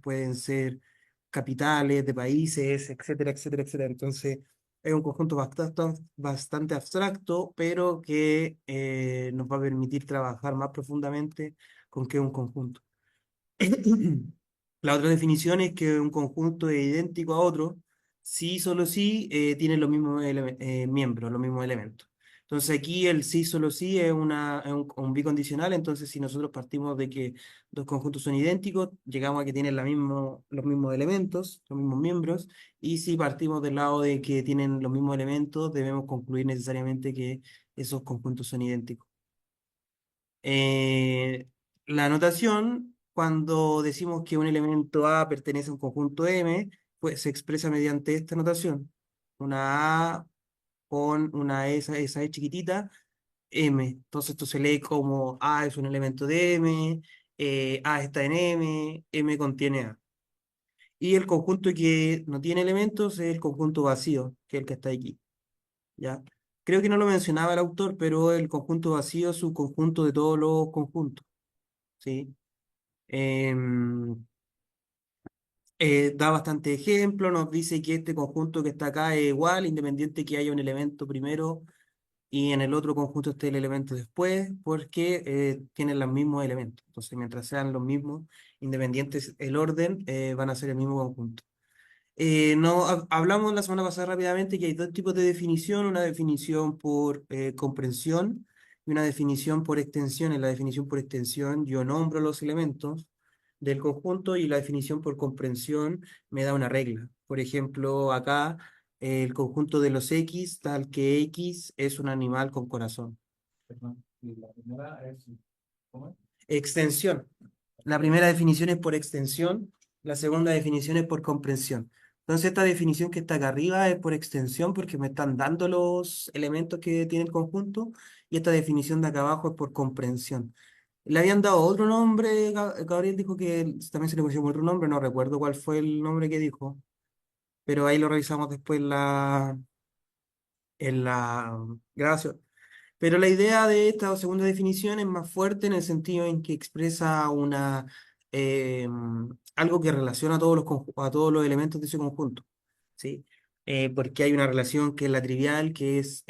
pueden ser capitales de países, etcétera, etcétera, etcétera. Entonces, es un conjunto bastante abstracto, pero que nos va a permitir trabajar más profundamente con qué es un conjunto. La otra definición es que un conjunto es idéntico a otro si solo si tiene los mismos miembros, los mismos elementos. Entonces aquí el sí solo sí es un bicondicional, entonces si nosotros partimos de que dos conjuntos son idénticos, llegamos a que tienen los mismos elementos, los mismos miembros, y si partimos del lado de que tienen los mismos elementos, debemos concluir necesariamente que esos conjuntos son idénticos. Eh, la notación, cuando decimos que un elemento A pertenece a un conjunto M, pues se expresa mediante esta notación. Una A con una esa E chiquitita, M. Entonces esto se lee como A es un elemento de M, A está en M, M contiene A. Y el conjunto que no tiene elementos es el conjunto vacío, que es el que está aquí. ¿Ya? Creo que no lo mencionaba el autor, pero el conjunto vacío es un conjunto de todos los conjuntos. ¿Sí? Em, Da bastante ejemplo, nos dice que este conjunto que está acá es igual, independiente que haya un elemento primero y en el otro conjunto esté el elemento después, porque tienen los mismos elementos. Entonces, mientras sean los mismos, independientes el orden, van a ser el mismo conjunto. No, hablamos la semana pasada rápidamente que hay dos tipos de definición, una definición por comprensión y una definición por extensión. En la definición por extensión yo nombro los elementos del conjunto y la definición por comprensión me da una regla. Por ejemplo, acá el conjunto de los X, tal que X es un animal con corazón. Perdón, y la primera es, ¿cómo es? Extensión. La primera definición es por extensión, la segunda definición es por comprensión. Entonces, esta definición que está acá arriba es por extensión porque me están dando los elementos que tiene el conjunto y esta definición de acá abajo es por comprensión. Le habían dado otro nombre, Gabriel dijo que también se le puso otro nombre, no recuerdo cuál fue el nombre que dijo, pero ahí lo revisamos después en la grabación. Pero la idea de esta segunda definición es más fuerte en el sentido en que expresa eh, algo que relaciona a a todos los elementos de ese conjunto, ¿sí? Porque hay una relación que es la trivial, que es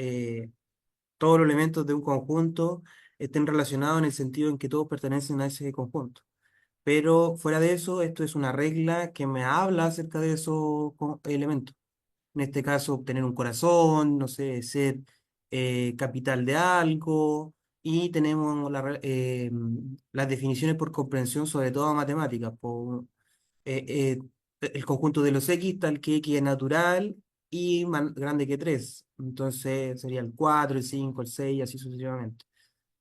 todos los elementos de un conjunto estén relacionados en el sentido en que todos pertenecen a ese conjunto. Pero fuera de eso, esto es una regla que me habla acerca de esos elementos. En este caso, obtener un corazón, no sé, ser capital de algo, y tenemos las definiciones por comprensión, sobre todo matemáticas, eh, el conjunto de los X, tal que X es natural y más grande que 3. Entonces sería el 4, el 5, el 6, y así sucesivamente.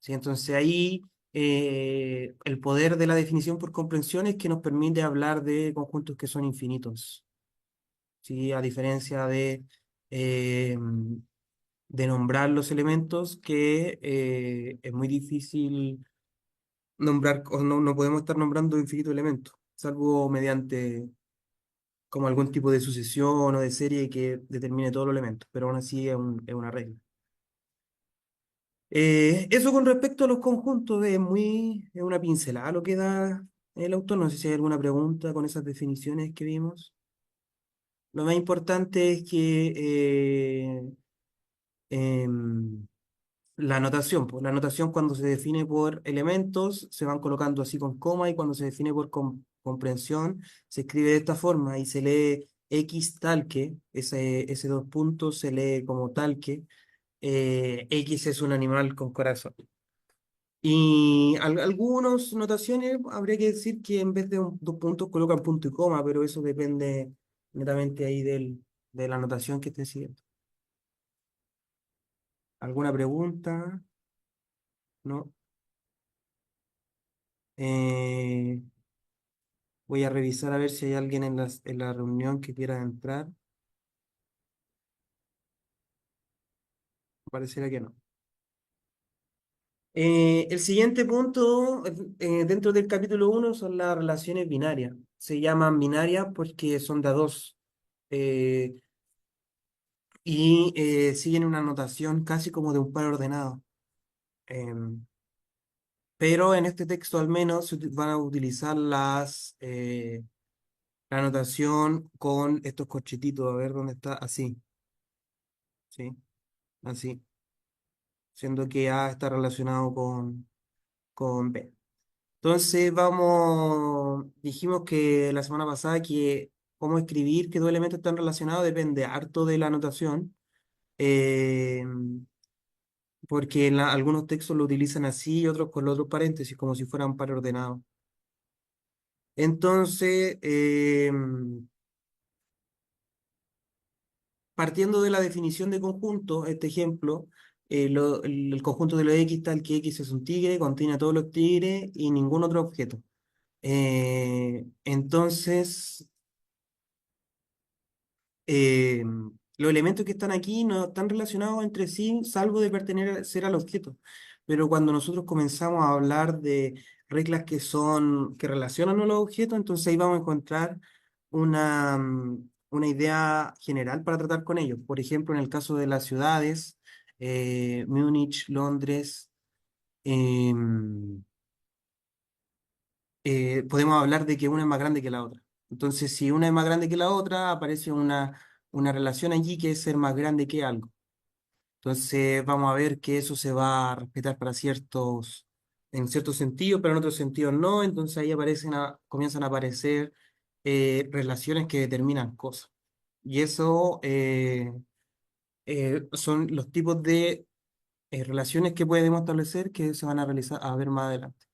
¿Sí? Entonces ahí el poder de la definición por comprensión es que nos permite hablar de conjuntos que son infinitos. ¿Sí? A diferencia eh, de nombrar los elementos, que es muy difícil nombrar, o no podemos estar nombrando infinitos elementos, salvo mediante como algún tipo de sucesión o de serie que determine todos los elementos, pero aún así es una regla. Eso con respecto a los conjuntos es una pincelada lo que da el autor. No sé si hay alguna pregunta con esas definiciones que vimos. Lo más importante es que em, la notación, pues, la notación cuando se define por elementos se van colocando así con coma y cuando se define por comprensión se escribe de esta forma y se lee X tal que, ese dos puntos se lee como tal que, X es un animal con corazón. Y algunas notaciones habría que decir que en vez de dos puntos colocan punto y coma, pero eso depende netamente ahí de la notación que esté siguiendo. ¿Alguna pregunta? ¿No? Eh, Voy a revisar a ver si hay alguien en en la reunión que quiera entrar. Pareciera que no. El siguiente punto dentro del capítulo uno son las relaciones binarias. Se llaman binarias porque son de a dos eh, y siguen una notación casi como de un par ordenado. Em, pero en este texto al menos van a utilizar la notación con estos corchetitos, a ver dónde está, así, ¿sí? Así, siendo que A está relacionado con B. Entonces dijimos que la semana pasada que cómo escribir que dos elementos están relacionados depende harto de la notación, eh, porque algunos textos lo utilizan así y otros con los otros paréntesis, como si fueran par ordenados. Entonces, partiendo de la definición de conjunto, este ejemplo, el conjunto de los X tal que X es un tigre, contiene a todos los tigres y ningún otro objeto. Entonces, eh, los elementos que están aquí no están relacionados entre sí, salvo de pertenecer al objeto. Pero cuando nosotros comenzamos a hablar de reglas que relacionan a los objetos, entonces ahí vamos a encontrar una idea general para tratar con ellos. Por ejemplo, en el caso de las ciudades, Múnich, Londres, em, podemos hablar de que una es más grande que la otra. Entonces, si una es más grande que la otra, aparece una relación allí que es ser más grande que algo. Entonces, vamos a ver que eso se va a respetar en ciertos sentidos, pero en otros sentidos no. Entonces, ahí comienzan a aparecer relaciones que determinan cosas. Y eso son los tipos de relaciones que podemos establecer que se van a realizar a ver más adelante.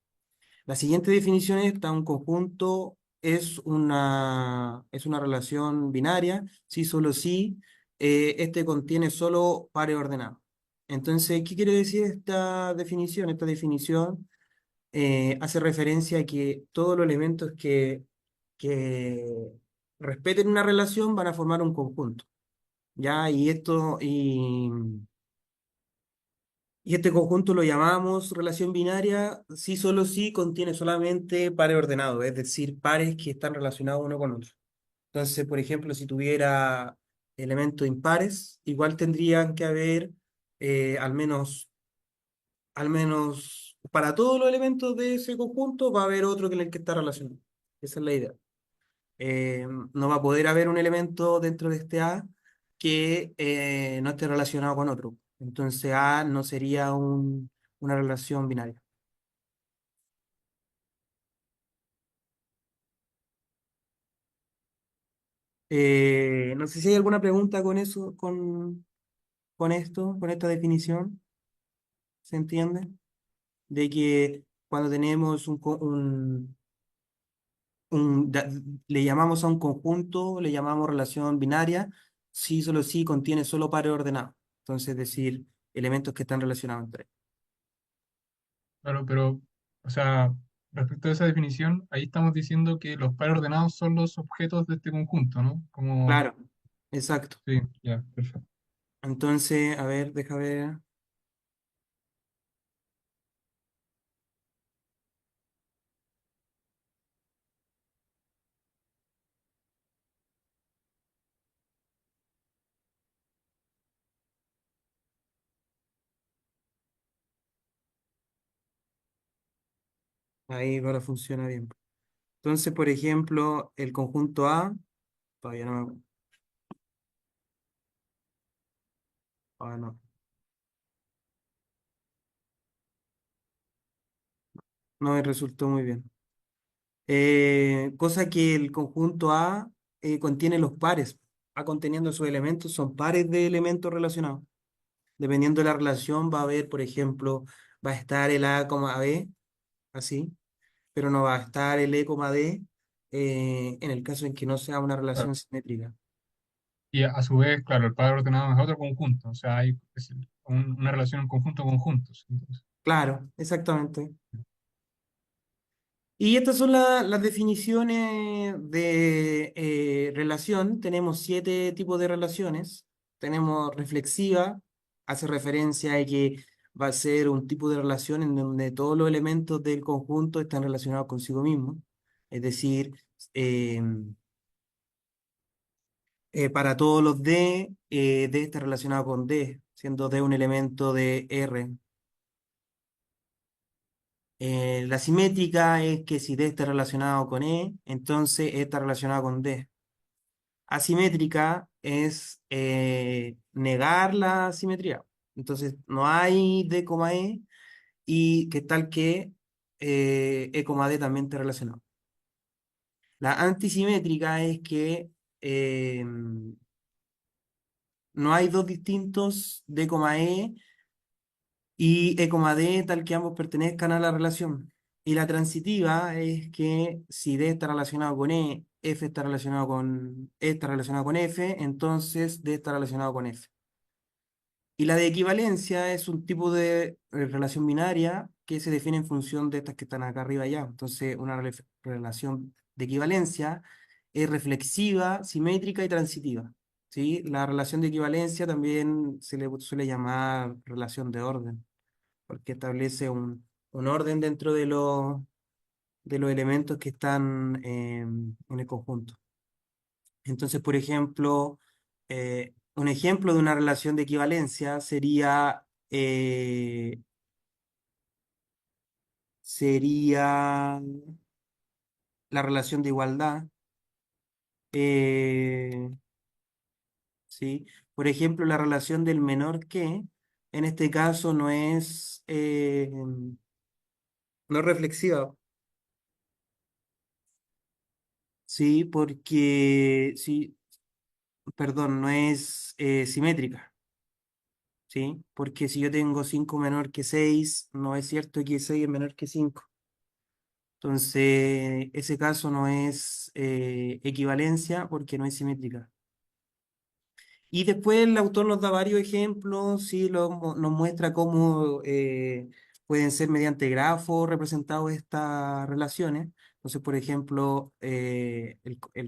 La siguiente definición está: un conjunto es una relación binaria, sí, solo sí, este contiene solo pares ordenados. Entonces, ¿qué quiere decir esta definición? Esta definición hace referencia a que todos los elementos que respeten una relación van a formar un conjunto, ¿ya? Y este conjunto lo llamamos relación binaria si solo si contiene solamente pares ordenados, es decir, pares que están relacionados uno con otro. Entonces, por ejemplo, si tuviera elementos impares, igual tendrían que haber al menos para todos los elementos de ese conjunto va a haber otro que en el que está relacionado. Esa es la idea. No va a poder haber un elemento dentro de este A que no esté relacionado con otro. Entonces A no sería una relación binaria. No sé si hay alguna pregunta con eso, con esto, con esta definición. ¿Se entiende? De que cuando tenemos le llamamos a un conjunto, le llamamos relación binaria, si solo si contiene solo pares ordenados. Entonces, es decir, elementos que están relacionados entre ellos. Claro, pero, o sea, respecto a esa definición, ahí estamos diciendo que los pares ordenados son los objetos de este conjunto, ¿no? Como, Claro, exacto. sí, ya, perfecto. Entonces, a ver, deja ver. Ahí ahora funciona bien. Entonces, por ejemplo, el conjunto A, todavía no, no me resultó muy bien. Cosa que el conjunto A contiene los pares. A conteniendo sus elementos son pares de elementos relacionados. Dependiendo de la relación, va a haber, por ejemplo, va a estar el A, B, así, pero no va a estar el D, en el caso en que no sea una Claro. relación simétrica. Y a su vez, claro, el padre ordenado es otro conjunto, o sea, hay una relación en conjunto con conjuntos. Entonces, Claro, exactamente. Y estas son las definiciones de relación. Tenemos 7 tipos de relaciones. Tenemos reflexiva, hace referencia a que va a ser un tipo de relación en donde todos los elementos del conjunto están relacionados consigo mismos. Es decir, eh, para todos los D está relacionado con D, siendo D un elemento de R. La simétrica es que si D está relacionado con E, entonces E está relacionado con D. Asimétrica es negar la simetría. Entonces no hay D, E y que tal que E, D también está relacionado. La antisimétrica es que no hay dos distintos D, E y E, D tal que ambos pertenezcan a la relación. Y la transitiva es que si D está relacionado con F está relacionado con E está relacionado con F, entonces D está relacionado con F. Y la de equivalencia es un tipo de relación binaria que se define en función de estas que están acá arriba ya. Entonces, una relación de equivalencia es reflexiva, simétrica y transitiva. ¿Sí? La relación de equivalencia también se le suele llamar relación de orden, porque establece un orden dentro de los elementos que están en el conjunto. Entonces, por ejemplo, un ejemplo de una relación de equivalencia sería la relación de igualdad. eh, ¿Sí? Por ejemplo, la relación del menor que, en este caso, no es reflexiva, ¿sí? Porque, sí, perdón, no es simétrica. ¿Sí? Porque si yo tengo 5 menor que 6 no es cierto que 6 es menor que 5. Entonces, ese caso no es equivalencia porque no es simétrica. Y después el autor nos da varios ejemplos, sí, nos muestra cómo pueden ser mediante grafos representados estas relaciones. Entonces, por ejemplo, el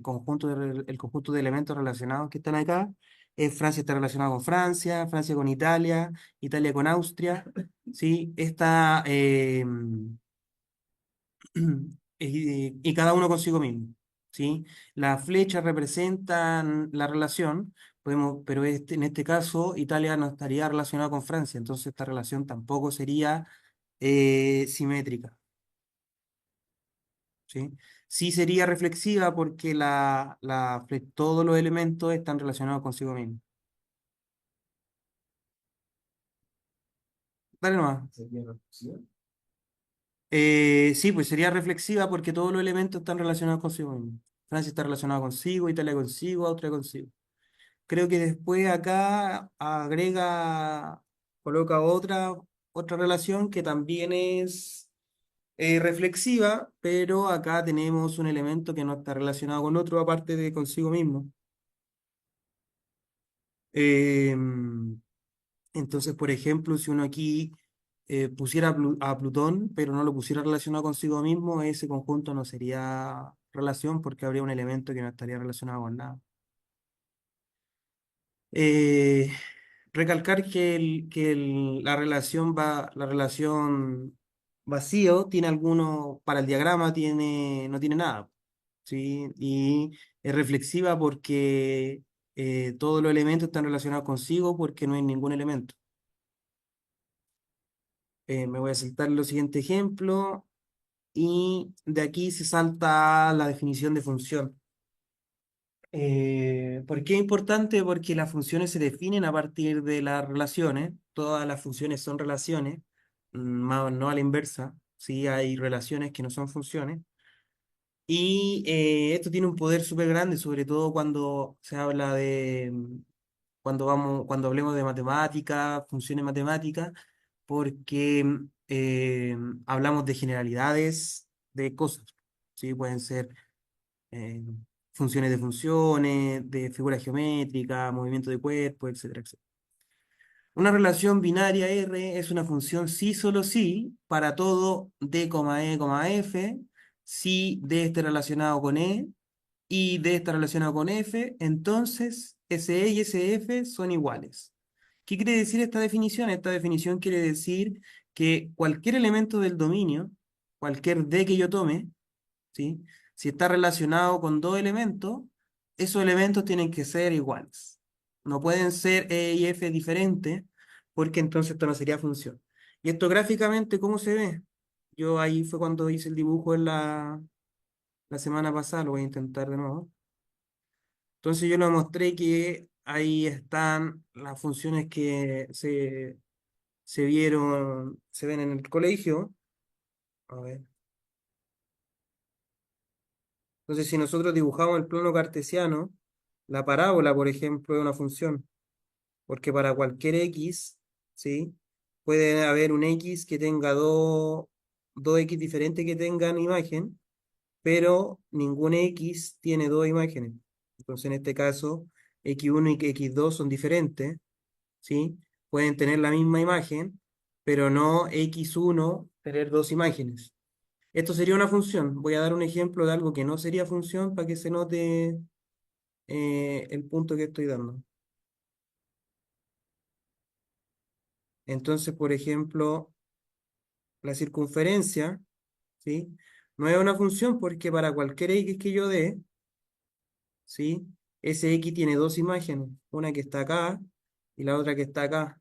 conjunto de elementos relacionados que están acá, Francia está relacionada con Francia, Francia con Italia, Italia con Austria, ¿sí? Y cada uno consigo mismo, ¿sí? Las flechas representan la relación, pero en este caso Italia no estaría relacionada con Francia, entonces esta relación tampoco sería simétrica, ¿sí? Sí sería reflexiva porque todos los elementos están relacionados consigo mismo. Dale nomás. Sí, pues sería reflexiva porque todos los elementos están relacionados consigo mismo. Francia está relacionada consigo, Italia consigo, Austria consigo. Creo que después acá coloca otra relación que también es reflexiva, pero acá tenemos un elemento que no está relacionado con otro aparte de consigo mismo. Entonces, por ejemplo, si uno aquí pusiera a Plutón, pero no lo pusiera relacionado consigo mismo, ese conjunto no sería relación porque habría un elemento que no estaría relacionado con nada. Eh, Recalcar la relación vacío tiene para el diagrama no tiene nada, ¿sí? Y es reflexiva porque todos los elementos están relacionados consigo porque no hay ningún elemento. Me voy a saltar los siguiente ejemplo y de aquí se salta la definición de función. ¿Por qué es importante? Porque las funciones se definen a partir de las relaciones. Todas las funciones son relaciones, más no a la inversa. Sí, hay relaciones que no son funciones. Y esto tiene un poder súper grande, sobre todo cuando se habla cuando hablemos de matemáticas, funciones matemáticas, porque hablamos de generalidades de cosas. Sí, pueden ser eh, funciones de funciones, de figuras geométricas, movimiento de cuerpo, etcétera, etcétera. Una relación binaria R es una función sí solo sí para todo D, E, F, si D está relacionado con E y D está relacionado con F, entonces SE y SF son iguales. ¿Qué quiere decir esta definición? Esta definición quiere decir que cualquier elemento del dominio, cualquier D que yo tome, ¿sí? Si está relacionado con dos elementos, esos elementos tienen que ser iguales. No pueden ser E y F diferentes, porque entonces esto no sería función. ¿Y esto gráficamente cómo se ve? Yo ahí fue cuando hice el dibujo en la semana pasada, lo voy a intentar de nuevo. Entonces yo le mostré que ahí están las funciones que se ven en el colegio. A ver. Entonces, si nosotros dibujamos el plano cartesiano, la parábola, por ejemplo, es una función, porque para cualquier x, ¿sí? Puede haber un x que tenga dos x diferentes que tengan imagen, pero ningún x tiene dos imágenes. Entonces, en este caso, x1 y x2 son diferentes, ¿sí? Pueden tener la misma imagen, pero no x1 tener dos imágenes. Esto sería una función. Voy a dar un ejemplo de algo que no sería función para que se note el punto que estoy dando. Entonces, por ejemplo, la circunferencia, ¿sí? No es una función porque para cualquier x que yo dé, ¿sí? Ese x tiene dos imágenes, una que está acá y la otra que está acá.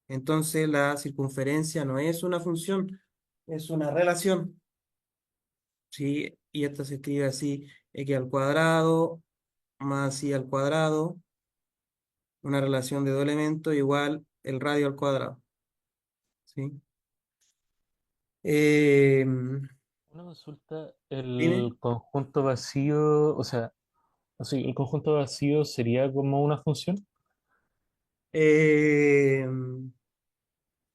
Entonces, la circunferencia no es una función, es una relación, ¿sí? Y esto se escribe así, x al cuadrado más y al cuadrado, una relación de dos elementos igual el radio al cuadrado, ¿sí? Eh, Una consulta, dime. el conjunto vacío, o sea, así, el conjunto vacío sería como una función. Eh,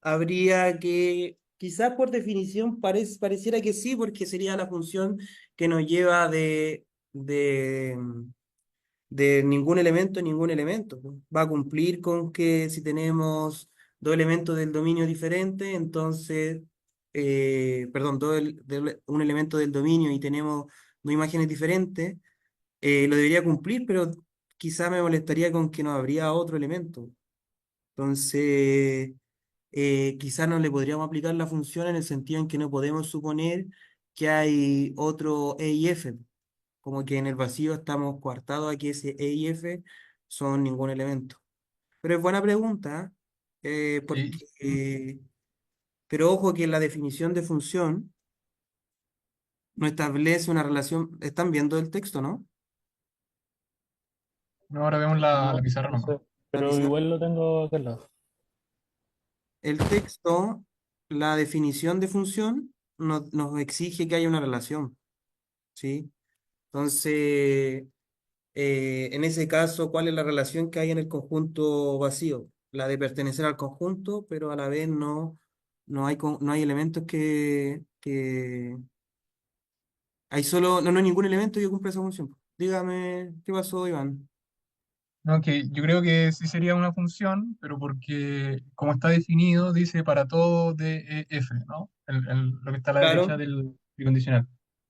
habría que, quizás por definición pareciera que sí, porque sería la función que nos lleva de ningún elemento a ningún elemento, pues. Va a cumplir con que si tenemos dos elementos del dominio diferente, entonces, perdón, un elemento del dominio y tenemos dos imágenes diferentes, lo debería cumplir, pero quizá me molestaría con que no habría otro elemento. Entonces, quizá no le podríamos aplicar la función en el sentido en que no podemos suponer que hay otro E y F, como que en el vacío estamos coartados a que ese E y F son ningún elemento. Pero es buena pregunta, Sí, pero ojo que la definición de función no establece una relación. ¿Están viendo el texto, no? no, ahora vemos la No, pizarra no nomás. sé, La pero pizarra. igual lo tengo acá al lado. El texto, la definición de función nos exige que haya una relación, ¿sí? Entonces, en ese caso, ¿cuál es la relación que hay en el conjunto vacío? La de pertenecer al conjunto, pero a la vez no hay elementos no hay ningún elemento que cumpla esa función. Dígame, ¿qué pasó, Iván? No, que yo creo que sí sería una función, pero porque como está definido, dice para todo de F, ¿no? Lo que está a la derecha Claro, del condicional.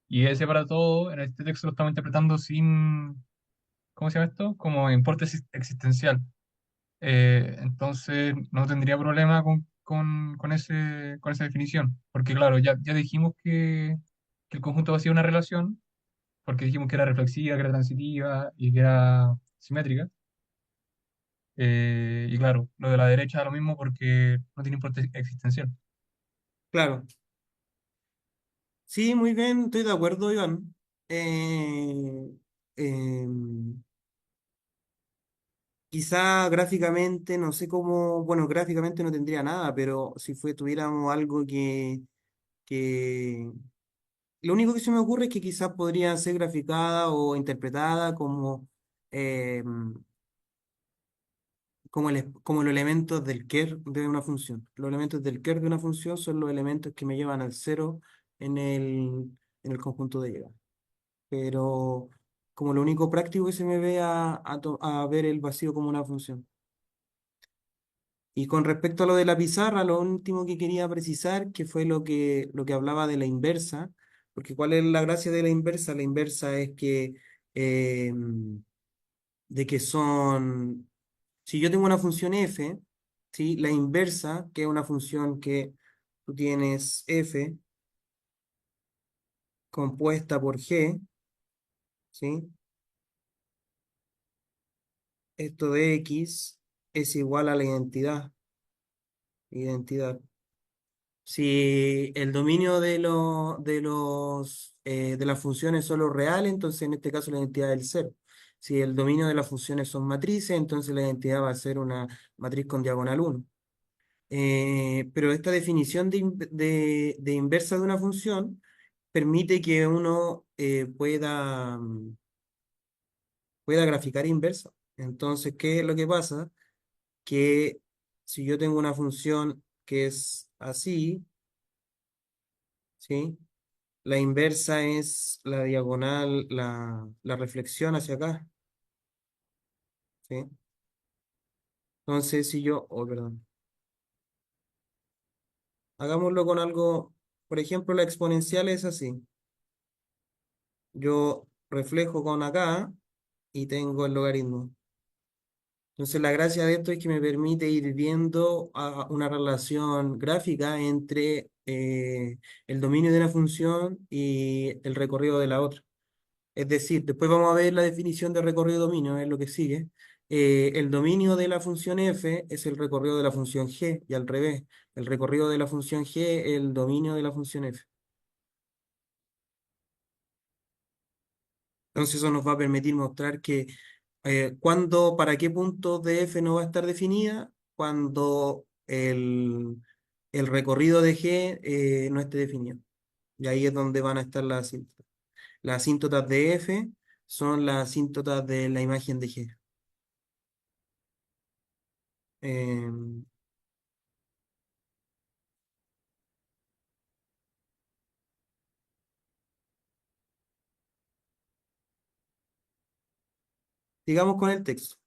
Y ese para todo, en este texto lo estamos interpretando sin, ¿cómo se llama esto? Como importe existencial. Entonces no tendría problema con esa definición, porque claro, ya dijimos que el conjunto vacío es una relación, porque dijimos que era reflexiva, que era transitiva y que era simétrica. Y claro, lo de la derecha es lo mismo porque no tiene importe existencial. claro. Sí, muy bien, estoy de acuerdo, Iván. Eh, em, Quizá gráficamente, no sé cómo, bueno, gráficamente no tendría nada, pero si tuviéramos algo que lo único que se me ocurre es que quizás podría ser graficada o interpretada eh, como los elementos del ker de una función. Los elementos del ker de una función son los elementos que me llevan al cero en el conjunto de llegada. Pero como lo único práctico que se me ve a ver el vacío como una función. Y con respecto a lo de la pizarra, lo último que quería precisar, que fue lo que hablaba de la inversa, porque ¿cuál es la gracia de la inversa? La inversa es eh, de que son, si yo tengo una función f, ¿sí? La inversa, que es una función que tú tienes f compuesta por g, ¿sí? Esto de x es igual a la identidad. Si el dominio de las funciones es solo real, entonces en este caso la identidad es el cero. Si el dominio de las funciones son matrices, entonces la identidad va a ser una matriz con diagonal uno. Pero esta definición de inversa de una función permite que uno pueda graficar inversa. Entonces, ¿qué es lo que pasa? Que si yo tengo una función que es así, ¿sí? La inversa es la diagonal, la reflexión hacia acá, ¿sí? Entonces, si yo, oh, perdón, hagámoslo con algo, por ejemplo, la exponencial es así. Yo reflejo con acá y tengo el logaritmo. Entonces, la gracia de esto es que me permite ir viendo una relación gráfica entre el dominio de una función y el recorrido de la otra. Es decir, después vamos a ver la definición de recorrido dominio, es lo que sigue. El dominio de la función f es el recorrido de la función g y al revés. El recorrido de la función g es el dominio de la función f. Entonces eso nos va a permitir mostrar que para qué punto de f no va a estar definida cuando el recorrido de g no esté definido. Y ahí es donde van a estar las asíntotas. Las asíntotas de f son las asíntotas de la imagen de g. Em, Sigamos con el texto.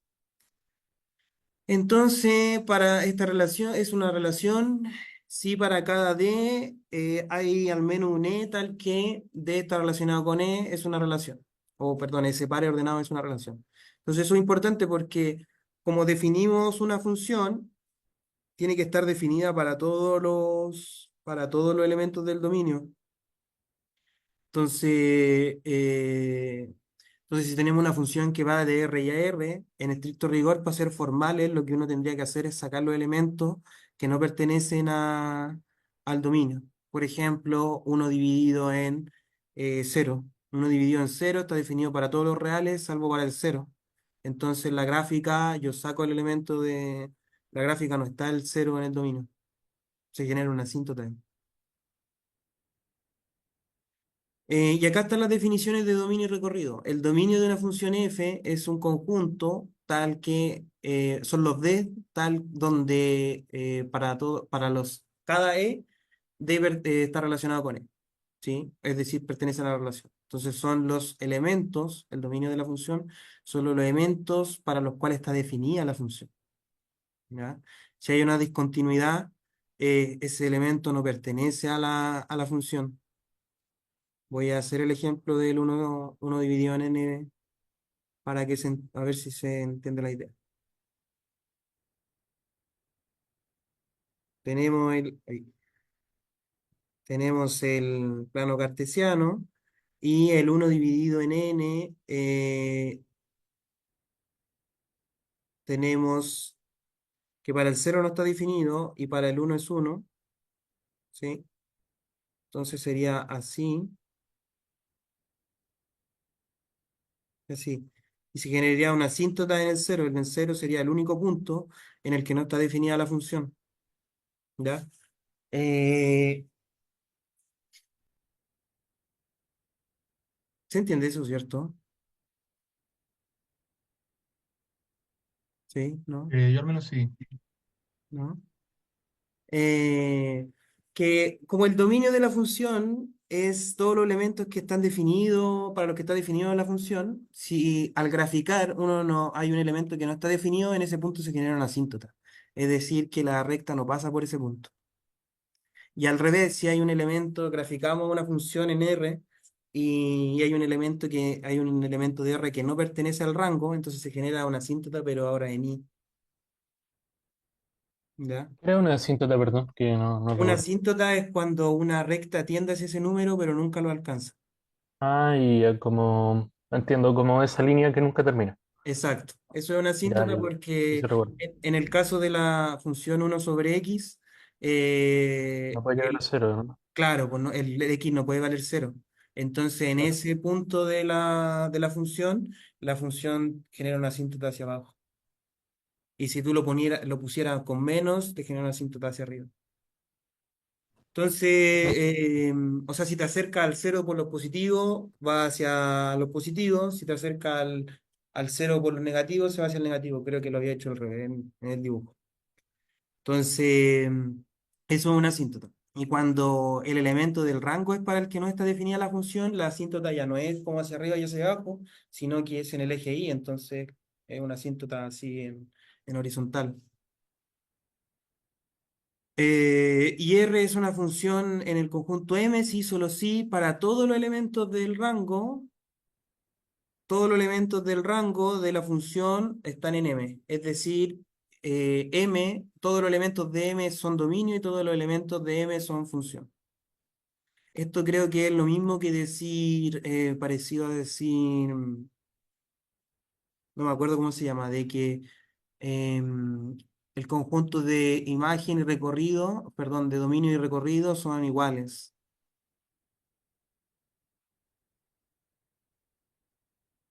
Entonces, para esta relación, es una relación, si para cada D hay al menos un E tal que D está relacionado con E, es una relación. O, perdón, ese par ordenado es una relación. Entonces, eso es importante porque como definimos una función, tiene que estar definida para todos los elementos del dominio. Entonces, si tenemos una función que va de R y a R, en estricto rigor, para ser formales, lo que uno tendría que hacer es sacar los elementos que no pertenecen al dominio. Por ejemplo, uno dividido en 0. Uno dividido en cero está definido para todos los reales, salvo para el cero. Entonces, la gráfica, yo saco el elemento de... La gráfica no está el cero en el dominio. Se genera una asíntota. Y acá están las definiciones de dominio y recorrido. El dominio de una función f es un conjunto tal que son los d tal donde cada e debe estar relacionado con e, ¿sí? Es decir, pertenece a la relación. Entonces son los elementos, el dominio de la función, son los elementos para los cuales está definida la función, ¿ya? Si hay una discontinuidad, ese elemento no pertenece a la función. Voy a hacer el ejemplo del uno dividido en n a ver si se entiende la idea. Tenemos el plano cartesiano y el uno dividido en n, tenemos que para el cero no está definido y para el uno es uno, ¿sí? Entonces sería así, así. Y se generaría una asíntota en el cero. En el cero sería el único punto en el que no está definida la función, ¿ya? Eh, ¿Se entiende eso, cierto? Sí, ¿no? Yo al menos sí. ¿No? Eh, que como el dominio de la función es todos los elementos que están definidos, para los que está definido la función, si al graficar hay un elemento que no está definido, en ese punto se genera una asíntota. Es decir, que la recta no pasa por ese punto. Y al revés, si hay un elemento, graficamos una función en R y hay un elemento de R que no pertenece al rango, entonces se genera una asíntota, pero ahora en I. ¿Ya? Era una asíntota, perdón, que no Una recuerdo. asíntota es cuando una recta tiende hacia ese número, pero nunca lo alcanza. Ah, y como, entiendo, como esa línea que nunca termina. Exacto. Eso es una Ya, asíntota ya, ya. Sí, porque se recuerdo. en el caso de la función uno sobre x, No puede llegar a cero, ¿no? claro, pues el X no puede valer cero. Entonces, en Claro. ese punto de la función genera una asíntota hacia abajo. Y si tú lo pusieras con menos, te genera una asíntota hacia arriba. Entonces, o sea, si te acerca al cero por los positivos, va hacia los positivos. Si te acerca al cero por los negativos, se va hacia el negativo. Creo que lo había hecho al revés en el dibujo. Entonces, eso es una asíntota. Y cuando el elemento del rango es para el que no está definida la función, la asíntota ya no es como hacia arriba y hacia abajo, sino que es en el eje Y. Entonces, es una asíntota así en horizontal. Y R es una función en el conjunto M, sí, solo sí, para todos los elementos del rango. Todos los elementos del rango de la función están en M. Es decir, M, todos los elementos de M son dominio y todos los elementos de M son función. Esto creo que es lo mismo que decir, parecido a decir, no me acuerdo cómo se llama, de que el conjunto de imagen y recorrido, perdón, de dominio y recorrido son iguales.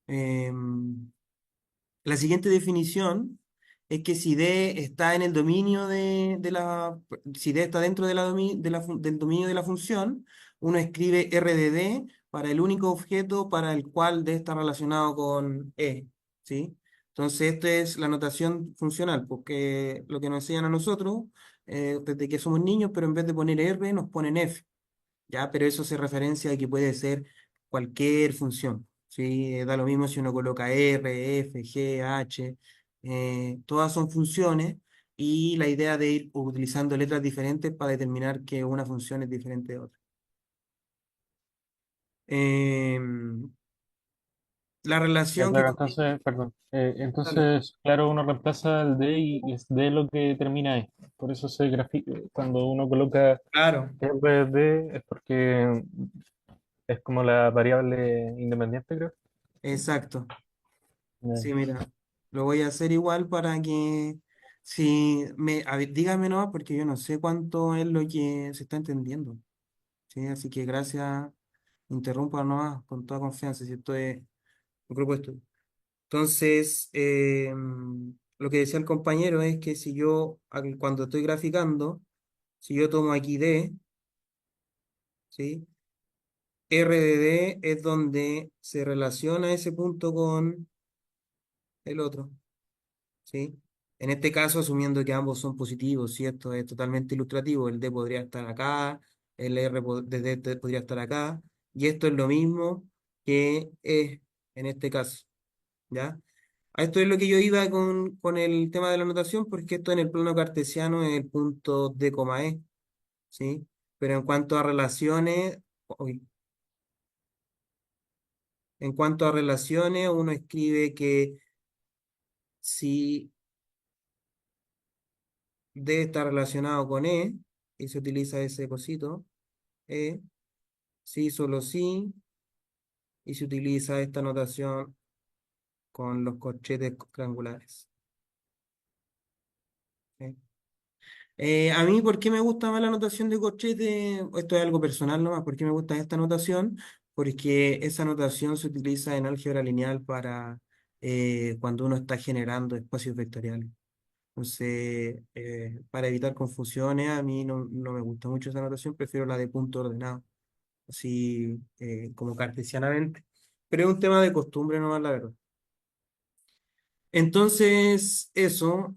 Em, La siguiente definición es que si D está en el dominio si D está dentro del dominio de la función, uno escribe R de D para el único objeto para el cual D está relacionado con E, ¿sí? Entonces, esta es la notación funcional, porque lo que nos enseñan a nosotros, desde que somos niños, pero en vez de poner R, nos ponen F. ¿Ya? Pero eso se referencia a que puede ser cualquier función, ¿sí? Da lo mismo si uno coloca R, F, G, H, todas son funciones y la idea de ir utilizando letras diferentes para determinar que una función es diferente de otra. Em, la Ya, relación que... claro, entonces, perdón. Dale. Entonces, claro, uno reemplaza el D y es D lo que determina E. Por eso se grafica, cuando uno coloca Claro, R D es porque es como la variable independiente, creo. exacto. Ya. Sí, mira, lo voy a hacer igual para que... Si a ver, dígame nomás porque yo no sé cuánto es lo que se está entendiendo. Sí, así que gracias. Interrumpa nomás con toda confianza, si esto es un grupo de estudio. Entonces, lo que decía el compañero es que si yo, cuando estoy graficando, si yo tomo aquí D, ¿sí? R de D es donde se relaciona ese punto con el otro, ¿sí? En este caso, asumiendo que ambos son positivos, si esto es totalmente ilustrativo, el D podría estar acá, el R de D podría estar acá, y esto es lo mismo que E en este caso. ¿Ya? A esto es lo que yo iba con el tema de la notación, porque esto en el plano cartesiano es el punto D, E, ¿sí? Pero en cuanto a relaciones, uy, en cuanto a relaciones, uno escribe que si D está relacionado con E, y se utiliza ese cosito, E, sí, solo sí, y se utiliza esta notación con los corchetes triangulares. ¿Sí? A mí, ¿por qué me gusta más la notación de corchete? Esto es algo personal nomás. ¿Por qué me gusta esta notación? Porque esa notación se utiliza en álgebra lineal para cuando uno está generando espacios vectoriales. Entonces, para evitar confusiones, a mí no me gusta mucho esa notación, prefiero la de punto ordenado, así como cartesianamente. Pero es un tema de costumbre nomás, la verdad. Entonces, eso,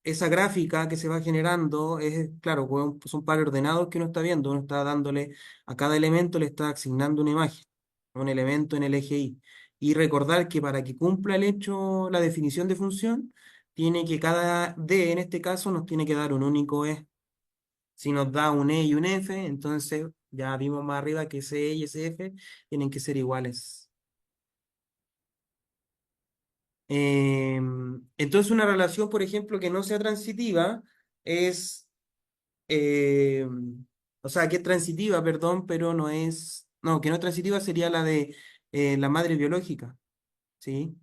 esa gráfica que se va generando es, claro, son pares ordenados que uno está viendo. Uno está dándole a cada elemento, le está asignando una imagen, un elemento en el eje Y. Y recordar que para que cumpla el hecho, la definición de función, tiene que cada D, en este caso, nos tiene que dar un único E. Si nos da un E y un F, entonces ya vimos más arriba que ese E y ese F tienen que ser iguales. Entonces, una relación, por ejemplo, que no sea transitiva es, o sea, que es transitiva, perdón, pero no es, no, que no es transitiva sería la de la madre biológica, ¿sí?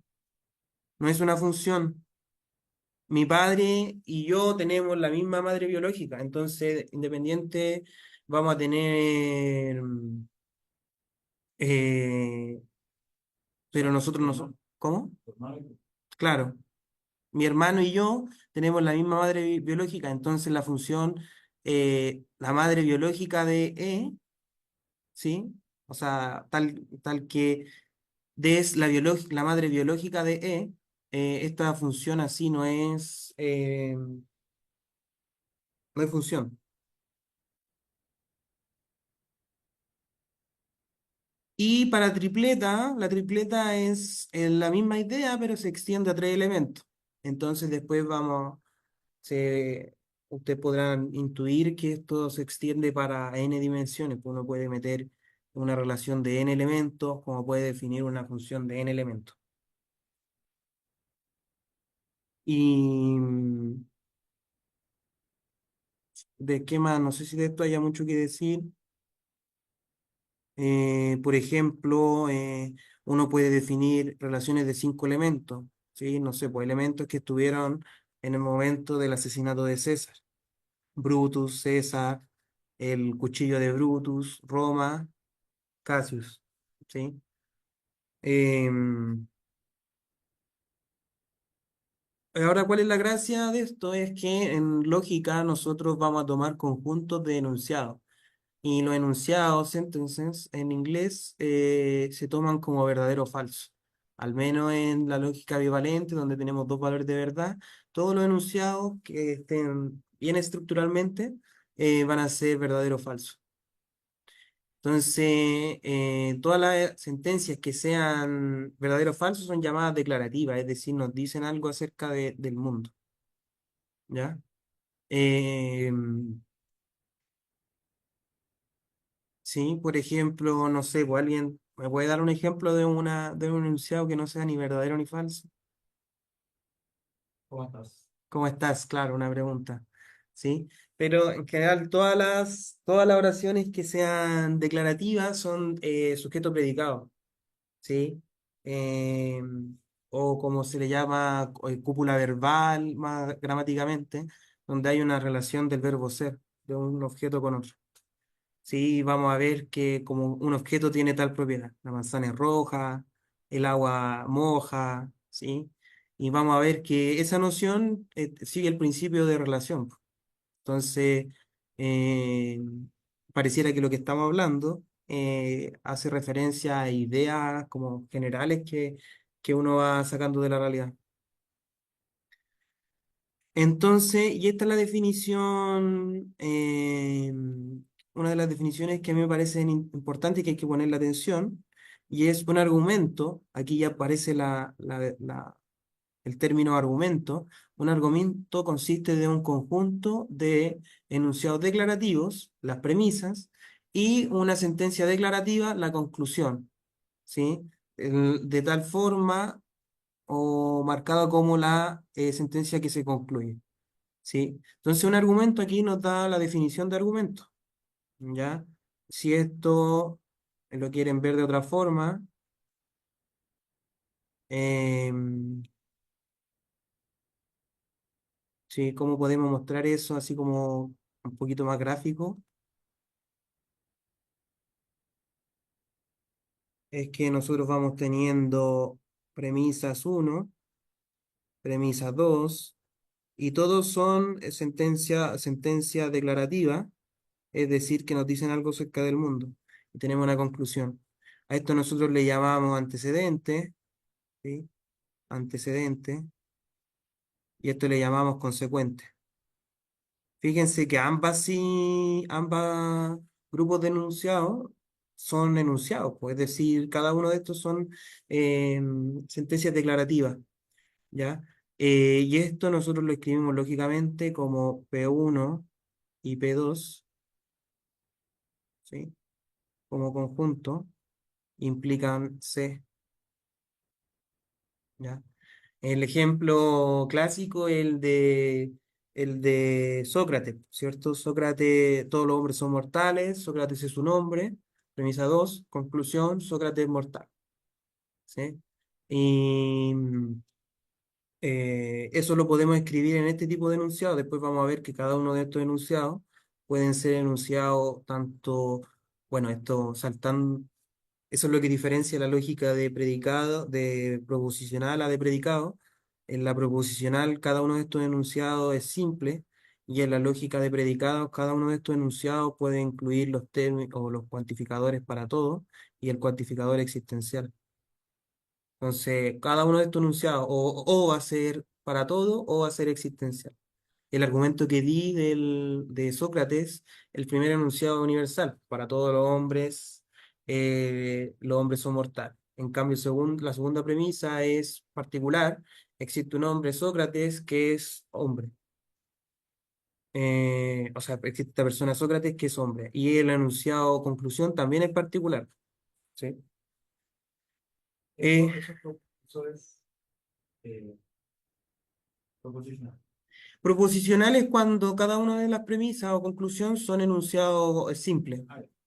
No es una función, mi padre y yo tenemos la misma madre biológica, entonces independiente vamos a tener, eh, pero nosotros no somos. ¿Cómo? Claro, mi hermano y yo tenemos la misma madre biológica, entonces la función, la madre biológica de E, ¿sí? O sea, tal que D es la madre biológica de E, esta función así no es función. Y para tripleta, la tripleta es la misma idea, pero se extiende a tres elementos. Entonces después se, ustedes podrán intuir que esto se extiende para n dimensiones, pues uno puede meter una relación de n elementos, como puede definir una función de n elementos. Y de qué más, no sé si de esto haya mucho que decir. Por ejemplo, uno puede definir relaciones de cinco elementos, ¿sí? No sé, pues elementos que estuvieron en el momento del asesinato de César. Brutus, César, el cuchillo de Brutus, Roma, Cassius, ¿sí? Em, Ahora, ¿cuál es la gracia de esto? Es que en lógica nosotros vamos a tomar conjuntos de enunciados. Y los enunciados, entonces, en inglés se toman como verdadero o falso. Al menos en la lógica bivalente, donde tenemos dos valores de verdad, todos los enunciados que estén bien estructuralmente van a ser verdadero o falso. Entonces, todas las sentencias que sean verdadero o falso son llamadas declarativas, es decir, nos dicen algo acerca del mundo, ¿ya? Eh, Sí, por ejemplo, no sé, pues alguien me puede dar un ejemplo de un enunciado que no sea ni verdadero ni falso. ¿Cómo estás? ¿Cómo estás? Claro, una pregunta. ¿Sí? Pero en general todas las oraciones que sean declarativas son sujeto predicado, ¿sí? Eh, o como se le llama cúpula verbal más gramáticamente, donde hay una relación del verbo ser, de un objeto con otro. Sí, vamos a ver que como un objeto tiene tal propiedad. La manzana es roja, el agua moja, ¿sí? Y vamos a ver que esa noción sigue el principio de relación. Entonces, eh, pareciera que lo que estamos hablando hace referencia a ideas como generales que uno va sacando de la realidad. Entonces, y esta es la definición, una de las definiciones que a mí me parecen importantes y que hay que ponerle atención, y es un argumento, aquí ya aparece el término argumento. Un argumento consiste de un conjunto de enunciados declarativos, las premisas, y una sentencia declarativa, la conclusión, ¿sí? De tal forma o marcado como la sentencia que se concluye. ¿Sí? Entonces, un argumento aquí nos da la definición de argumento, ¿ya? Si esto lo quieren ver de otra forma, em, ¿sí? ¿Cómo podemos mostrar eso así como un poquito más gráfico? Es que nosotros vamos teniendo premisas uno, premisas 2 y todos son sentencia declarativa, es decir, que nos dicen algo acerca del mundo y tenemos una conclusión. A esto nosotros le llamamos antecedente, ¿sí? Antecedente, y esto le llamamos consecuente. Fíjense que ambas grupos de enunciados son enunciados, pues, es decir, cada uno de estos son eh, sentencias declarativas, ¿ya? Y esto nosotros lo escribimos lógicamente como P1 y P2, ¿sí? Como conjunto, implican C, ¿ya? El ejemplo clásico, el de Sócrates, ¿cierto? Sócrates, todos los hombres son mortales, Sócrates es un hombre, premisa 2 conclusión, Sócrates es mortal, ¿sí? Y, Eso lo podemos escribir en este tipo de enunciados. Después vamos a ver que cada uno de estos enunciados pueden ser enunciados tanto, bueno, esto saltando, eso es lo que diferencia la lógica de predicado, de proposicional a de predicado. En la proposicional, cada uno de estos enunciados es simple, y en la lógica de predicados, cada uno de estos enunciados puede incluir los términos o los cuantificadores para todo y el cuantificador existencial. Entonces, cada uno de estos enunciados o va a ser para todo o va a ser existencial. El argumento que di de Sócrates, el primer enunciado universal, para todos los hombres son mortales. En cambio, la segunda premisa es particular, existe un hombre, Sócrates, que es hombre. O sea, existe esta persona, Sócrates, que es hombre. Y el enunciado conclusión también es particular. ¿Sí? Eh, Eso es proposicional. Proposicional es cuando cada una de las premisas o conclusión son enunciados simples.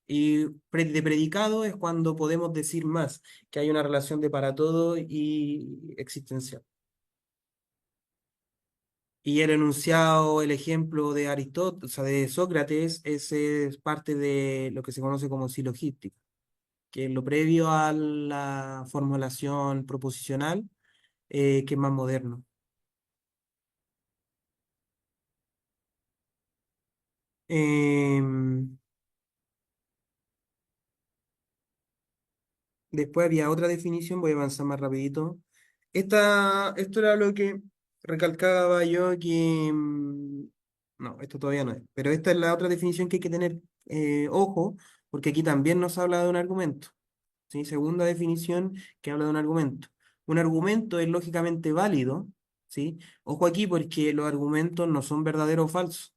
Y de predicado es cuando podemos decir más, que hay una relación de para todo y existencial. Y el enunciado, el ejemplo de Aristóteles, o sea, de Sócrates, ese es parte de lo que se conoce como silogística, que es lo previo a la formulación proposicional, que es más moderno. Em, Después había otra definición, voy a avanzar más rapidito. Esto era lo que recalcaba yo que... no, esto todavía no es. Pero esta es la otra definición que hay que tener ojo, porque aquí también nos habla de un argumento. ¿Sí? Segunda definición que habla de un argumento. Un argumento es lógicamente válido, ¿sí? Ojo aquí porque los argumentos no son verdaderos o falsos.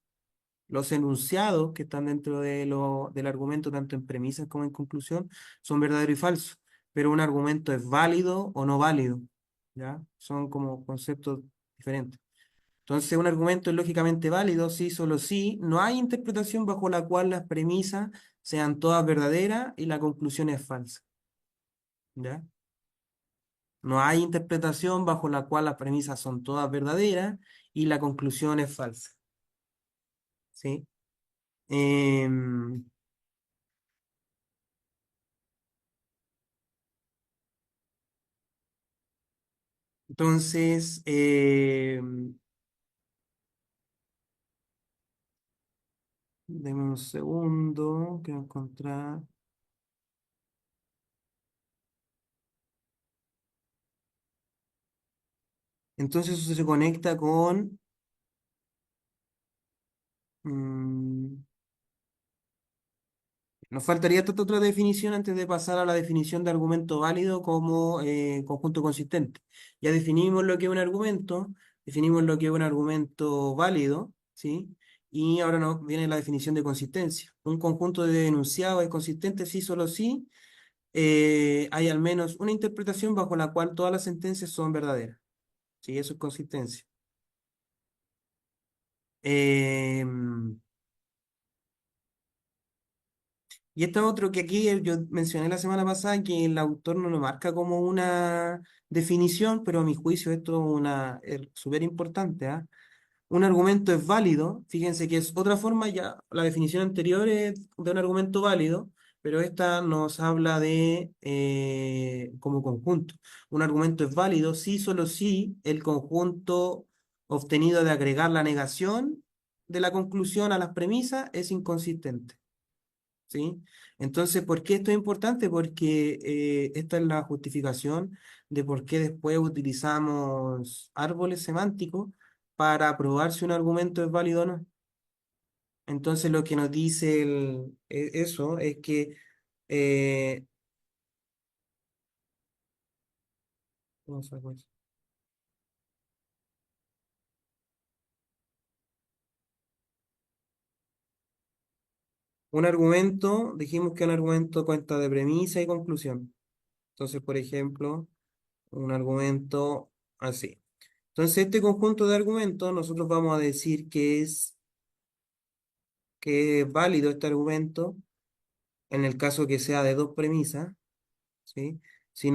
Los enunciados que están dentro del argumento, tanto en premisas como en conclusión, son verdaderos y falsos, pero un argumento es válido o no válido, ¿ya? Son como conceptos diferentes. Entonces, un argumento es lógicamente válido si, solo si, no hay interpretación bajo la cual las premisas sean todas verdaderas y la conclusión es falsa, ¿ya? No hay interpretación bajo la cual las premisas son todas verdaderas y la conclusión es falsa, ¿sí? Em, Entonces, deme un segundo que voy a encontrar. Entonces eso se conecta con... mm, nos faltaría esta otra definición antes de pasar a la definición de argumento válido como conjunto consistente. Ya definimos lo que es un argumento, definimos lo que es un argumento válido, ¿sí? Y ahora nos viene la definición de consistencia. Un conjunto de enunciados es consistente si, solo si hay al menos una interpretación bajo la cual todas las sentencias son verdaderas. Sí, eso es consistencia. Em, y esto es otro que aquí yo mencioné la semana pasada, que el autor no lo marca como una definición, pero a mi juicio esto es súper importante, ¿ah? Un argumento es válido, fíjense que es otra forma, ya la definición anterior es de un argumento válido, pero esta nos habla de como conjunto. Un argumento es válido si, solo si el conjunto obtenido de agregar la negación de la conclusión a las premisas es inconsistente. ¿Sí? Entonces, ¿por qué esto es importante? Porque esta es la justificación de por qué después utilizamos árboles semánticos para probar si un argumento es válido o no. Entonces, lo que nos dice eso es que eh, ¿cómo saco eso? Un argumento, dijimos que un argumento cuenta de premisa y conclusión. Entonces, por ejemplo, un argumento así. Entonces, este conjunto de argumentos, nosotros vamos a decir que es válido este argumento en el caso que sea de dos premisas, ¿sí? Si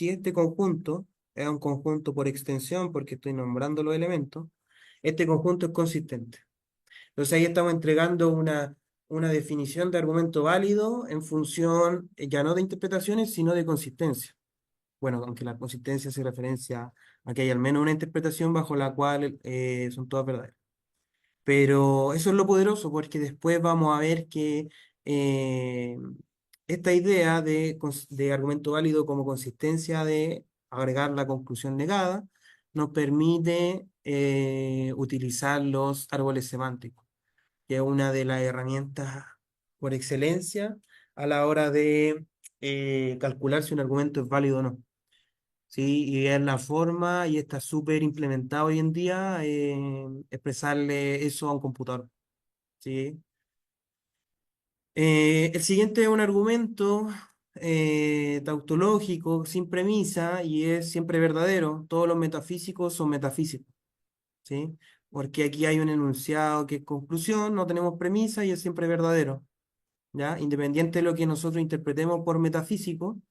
este conjunto es un conjunto por extensión porque estoy nombrando los elementos, este conjunto es consistente. Entonces ahí estamos entregando una definición de argumento válido en función ya no de interpretaciones, sino de consistencia. Bueno, aunque la consistencia hace referencia a que hay al menos una interpretación bajo la cual son todas verdaderas. Pero eso es lo poderoso, porque después vamos a ver que eh, esta idea de argumento válido como consistencia de agregar la conclusión negada nos permite utilizar los árboles semánticos, que es una de las herramientas por excelencia a la hora de calcular si un argumento es válido o no. Sí, y es la forma y está súper implementado hoy en día expresarle eso a un computador. ¿Sí? El siguiente es un argumento tautológico sin premisa y es siempre verdadero. Todos los metafísicos son metafísicos. ¿Sí? Porque aquí hay un enunciado que es conclusión, no tenemos premisa y es siempre verdadero. ¿Ya? Independiente de lo que nosotros interpretemos por metafísico,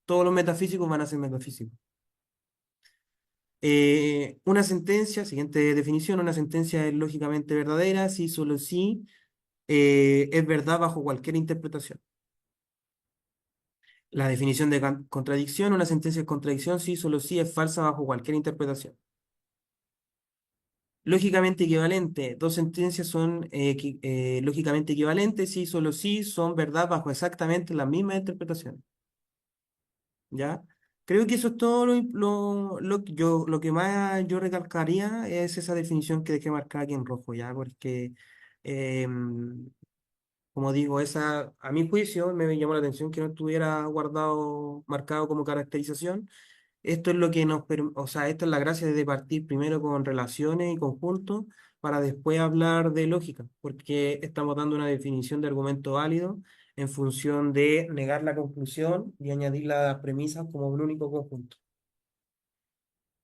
todos los metafísicos van a ser metafísicos. Una sentencia, siguiente definición, una sentencia es lógicamente verdadera si solo si es verdad bajo cualquier interpretación. La definición de contradicción, una sentencia es contradicción si solo si es falsa bajo cualquier interpretación. Lógicamente equivalente, dos sentencias son lógicamente equivalentes si solo si son verdad bajo exactamente la misma interpretación. ¿Ya? Creo que eso es todo lo que más yo recalcaría es esa definición que dejé marcada aquí en rojo, ¿ya? Porque, em, como digo, esa, a mi juicio, me llamó la atención que no estuviera guardado, marcado como caracterización. Esto es lo que o sea, esta es la gracia de partir primero con relaciones y conjuntos para después hablar de lógica, porque estamos dando una definición de argumento válido en función de negar la conclusión y añadir las premisas como un único conjunto.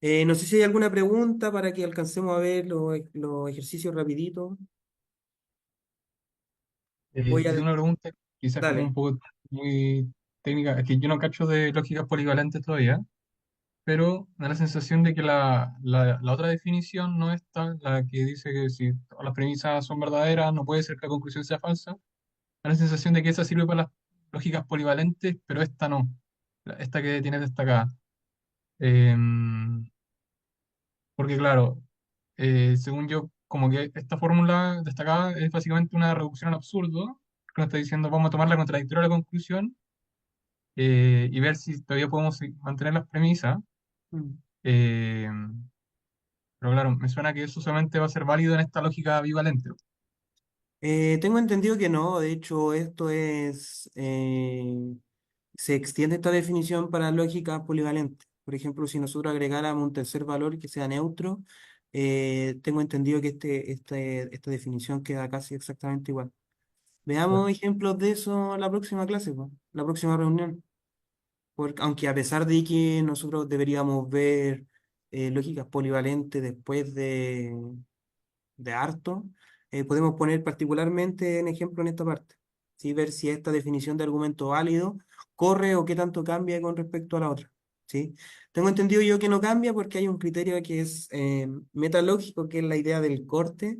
No sé si hay alguna pregunta para que alcancemos a ver los ejercicios rapidito. Voy Yo a... tengo una pregunta, quizás como Dale. un poco muy técnica, es que yo no cacho de lógicas polivalentes todavía, pero me da la sensación de que la otra definición no está, la que dice que si todas las premisas son verdaderas, no puede ser que la conclusión sea falsa. Me da la sensación de que esa sirve para las lógicas polivalentes, pero esta no, esta que tienes destacada. Em, Porque claro, según yo, como que esta fórmula destacada es básicamente una reducción al absurdo, que nos está diciendo vamos a tomar la contradictoria de la conclusión y ver si todavía podemos mantener las premisas. Mm. eh, pero claro, me suena que eso solamente va a ser válido en esta lógica bivalente. Tengo entendido que no, de hecho esto es, se extiende esta definición para lógicas polivalentes. Por ejemplo, si nosotros agregáramos un tercer valor que sea neutro, tengo entendido que esta definición queda casi exactamente igual. Claro. Veamos ejemplos de eso en la próxima clase, po, la próxima reunión. Porque, aunque a pesar de que nosotros deberíamos ver lógicas polivalentes después de harto, podemos poner particularmente en ejemplo en esta parte, ¿sí? Ver si esta definición de argumento válido corre o qué tanto cambia con respecto a la otra, ¿sí? Tengo entendido yo que no cambia porque hay un criterio que es metalógico, que es la idea del corte,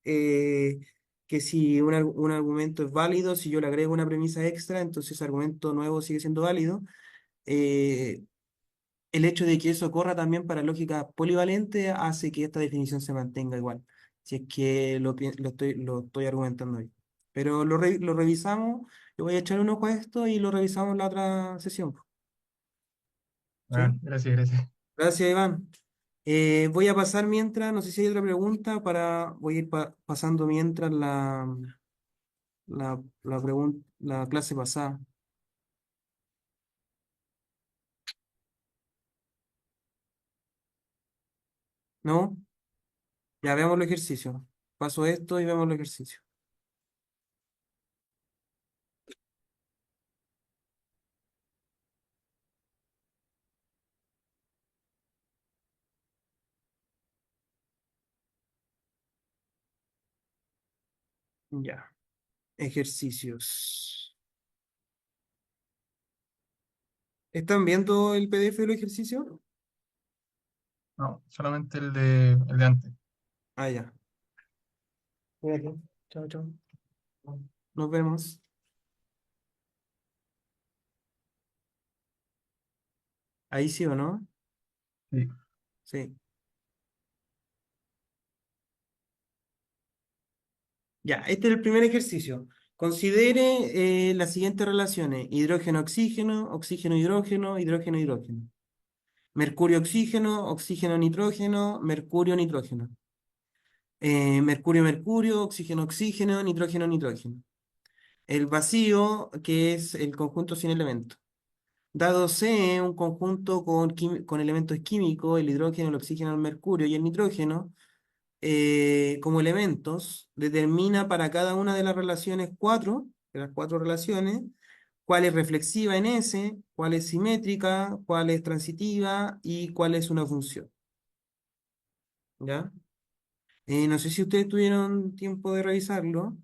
eh, que si un argumento es válido, si yo le agrego una premisa extra, entonces ese argumento nuevo sigue siendo válido. Eh, el hecho de que eso corra también para lógica polivalente hace que esta definición se mantenga igual, si es que lo estoy argumentando hoy. Pero lo revisamos, yo voy a echar un ojo a esto y lo revisamos en la otra sesión. ¿Sí? Bueno, gracias, gracias. Gracias, Iván. Voy a pasar mientras, no sé si hay otra pregunta, voy a ir pasando mientras la clase pasada. ¿No? Ya veamos los ejercicios. Paso esto y vemos los ejercicios. Ya. Ejercicios. ¿Están viendo el PDF del ejercicio? No, solamente el de antes. Ah, ya. Cuídate. Chao, chao. Nos vemos. Ahí sí o no. Sí. Sí. Ya, este es el primer ejercicio. Considere las siguientes relaciones: hidrógeno-oxígeno, oxígeno-hidrógeno, hidrógeno-hidrógeno. Mercurio-oxígeno, oxígeno-nitrógeno, mercurio-nitrógeno. Mercurio-mercurio, oxígeno-oxígeno, nitrógeno-nitrógeno. El vacío, que es el conjunto sin elementos. Dado C, un conjunto con elementos químicos, el hidrógeno, el oxígeno, el mercurio y el nitrógeno, como elementos, determina para cada una de las relaciones cuatro, de las cuatro relaciones, cuál es reflexiva en S, cuál es simétrica, cuál es transitiva y cuál es una función. ¿Ya? No sé si ustedes tuvieron tiempo de revisarlo,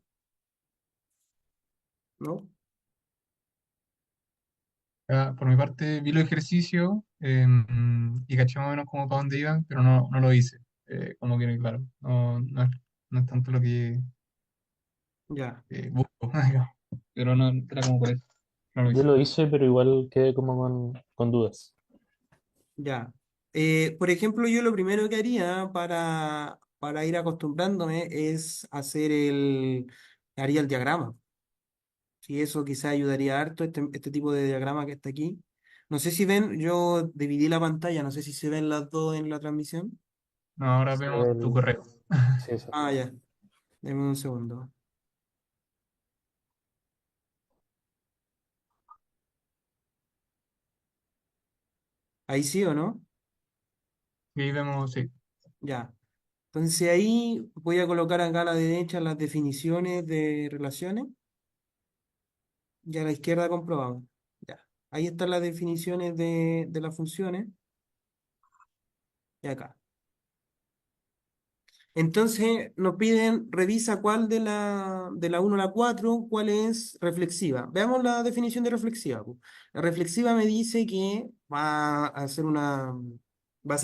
¿no? Ah, por mi parte, vi los ejercicios y caché más o menos como para dónde iban, pero no lo hice. Como que, claro, no es tanto lo Ya, que busco, digamos. Pero no, era como por eso. No lo Yo hice. lo hice, pero igual quedé como con dudas. ya. Por ejemplo, yo lo primero que haría para ir acostumbrándome es haría el diagrama. Sí, eso quizá ayudaría harto, este tipo de diagrama que está aquí. No sé si ven, yo dividí la pantalla, no sé si se ven las dos en la transmisión. No, ahora Se vemos ve tu el- correo. Sí, exacto. Ah, ya, denme un segundo. Ahí sí o no? Y ahí vemos, sí. Ya. Entonces ahí voy a colocar acá a la derecha las definiciones de relaciones y a la izquierda comprobamos. Ya. Ahí están las definiciones de las funciones y acá. Entonces nos piden, revisa cuál de la uno a la 4 cuál es reflexiva. Veamos la definición de reflexiva, po. La reflexiva me dice que va a ser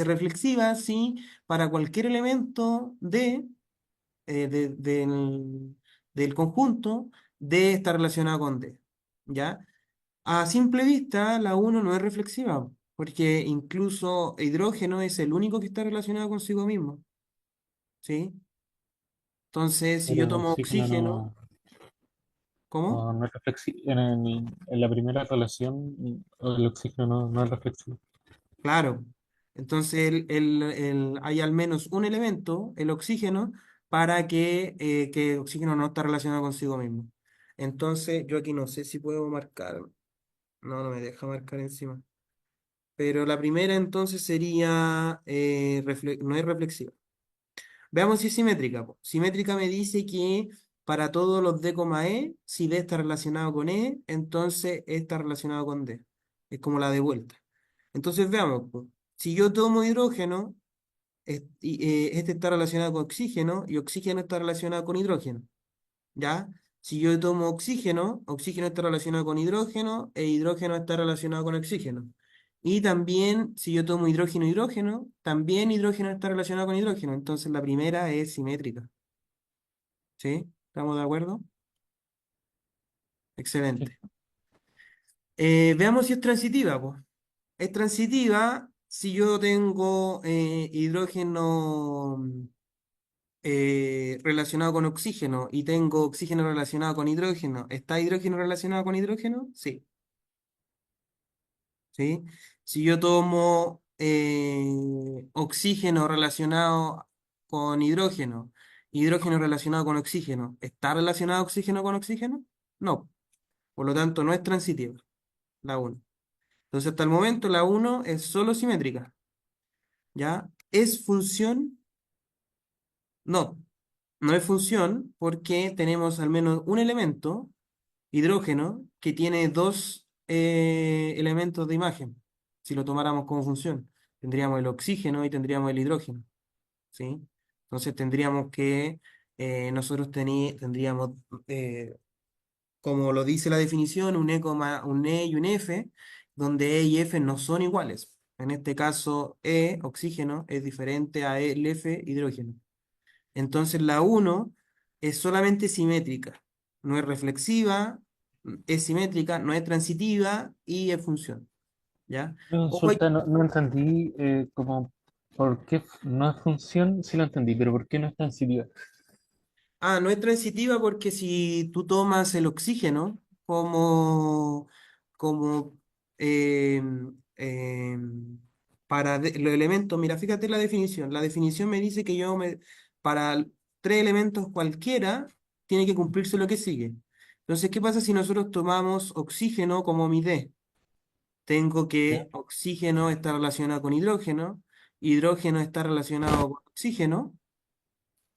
reflexiva si para cualquier elemento del conjunto D está relacionado con D. ¿Ya? A simple vista, la uno no es reflexiva, porque incluso hidrógeno es el único que está relacionado consigo mismo. ¿Sí? Entonces, si Pero yo el tomo oxígeno oxígeno, ¿cómo? no es reflexivo. En la primera relación, el oxígeno no es reflexivo. Claro. Entonces, hay al menos un elemento, el oxígeno, para que el oxígeno no está relacionado consigo mismo. Entonces, yo aquí no sé si puedo marcar. No, no me deja marcar encima. Pero la primera entonces sería, no es reflexiva. Veamos si es simétrica, po. Simétrica me dice que para todos los D, E, si D está relacionado con E, entonces E está relacionado con D. Es como la de vuelta. Entonces veamos, po. Si yo tomo hidrógeno, este está relacionado con oxígeno y oxígeno está relacionado con hidrógeno. ¿Ya? Si yo tomo oxígeno, oxígeno está relacionado con hidrógeno e hidrógeno está relacionado con oxígeno. Y también, si yo tomo hidrógeno, también hidrógeno está relacionado con hidrógeno. Entonces la primera es simétrica. ¿Sí? ¿Estamos de acuerdo? Sí. Excelente. Veamos si es transitiva, pues. Es transitiva si yo tengo hidrógeno relacionado con oxígeno y tengo oxígeno relacionado con hidrógeno. ¿Está hidrógeno relacionado con hidrógeno? Sí. ¿Sí? Si yo tomo oxígeno relacionado con hidrógeno relacionado con oxígeno, ¿está relacionado oxígeno con oxígeno? No. Por lo tanto, no es transitiva, la uno. Entonces, hasta el momento, la uno es solo simétrica. ¿Ya? ¿Es función? No. No es función porque tenemos al menos un elemento, hidrógeno, que tiene dos elementos de imagen, si lo tomáramos como función. Tendríamos el oxígeno y tendríamos el hidrógeno, ¿sí? Entonces tendríamos que, nosotros tendríamos, como lo dice la definición, un E, un E y un F, donde E y F no son iguales. En este caso, E, oxígeno, es diferente a F, hidrógeno. Entonces la uno es solamente simétrica, no es reflexiva, es simétrica, no es transitiva y es función, ¿ya? Una Ojo, consulta, no entendí como por qué no es función, sí lo entendí, pero ¿por qué no es transitiva? no es transitiva porque si tú tomas el oxígeno como eh, eh, los elementos, mira, fíjate la definición. La definición me dice que para tres elementos cualquiera tiene que cumplirse lo que sigue. Entonces, ¿qué pasa si nosotros tomamos oxígeno como mi D? Tengo ¿Ya? que oxígeno está relacionado con hidrógeno, hidrógeno está relacionado con oxígeno,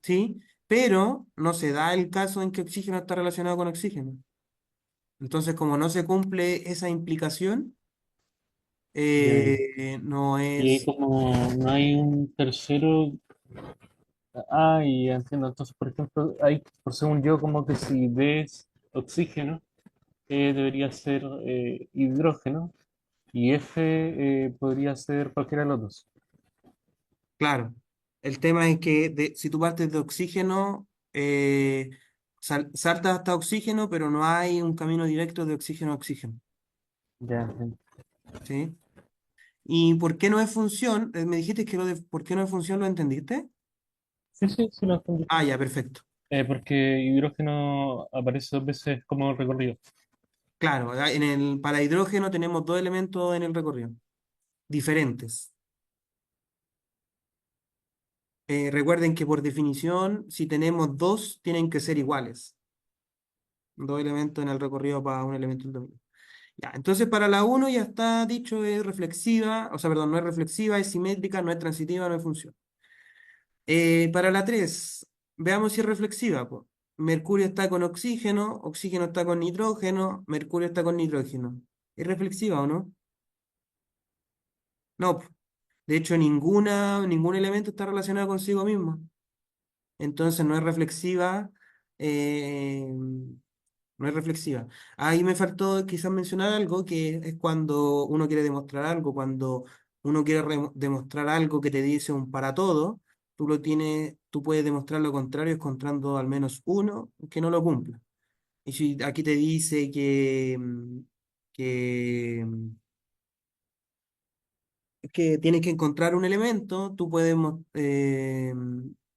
¿sí? Pero no se da el caso en que oxígeno está relacionado con oxígeno. Entonces, como no se cumple esa implicación, Ya, ya. no Y ahí es como no hay un tercero, y ya entiendo. Entonces, por ejemplo, hay, por según yo, como que si ves oxígeno, debería ser hidrógeno, y F podría ser cualquiera de los dos. claro. El tema es que si tú partes de oxígeno, saltas hasta oxígeno, pero no hay un camino directo de oxígeno a oxígeno, Ya, entiendo. ¿sí? ¿Y por qué no es función? Me dijiste que lo de por qué no es función, ¿lo entendiste? Sí, sí, sí lo entendí. Ya, perfecto. Porque hidrógeno aparece dos veces como recorrido. Claro, para hidrógeno tenemos dos elementos en el recorrido, diferentes. Recuerden que por definición, si tenemos dos, tienen que ser iguales. Dos elementos en el recorrido para un elemento del dominio. Ya, entonces para la uno ya está dicho, es reflexiva, o sea, perdón, no es reflexiva, es simétrica, no es transitiva, no es función. Para la 3 veamos si es reflexiva, po. Mercurio está con oxígeno, oxígeno está con nitrógeno, mercurio está con nitrógeno. ¿Es reflexiva o no? No, po. De hecho, ningún elemento está relacionado consigo mismo. Entonces no es reflexiva. eh, no es reflexiva. Ahí me faltó quizás mencionar algo que es cuando uno quiere demostrar algo, cuando uno quiere demostrar algo que te dice un para todo, tú puedes demostrar lo contrario encontrando al menos uno que no lo cumpla. Y si aquí te dice que, mm, que tienes que encontrar un elemento, tú puedes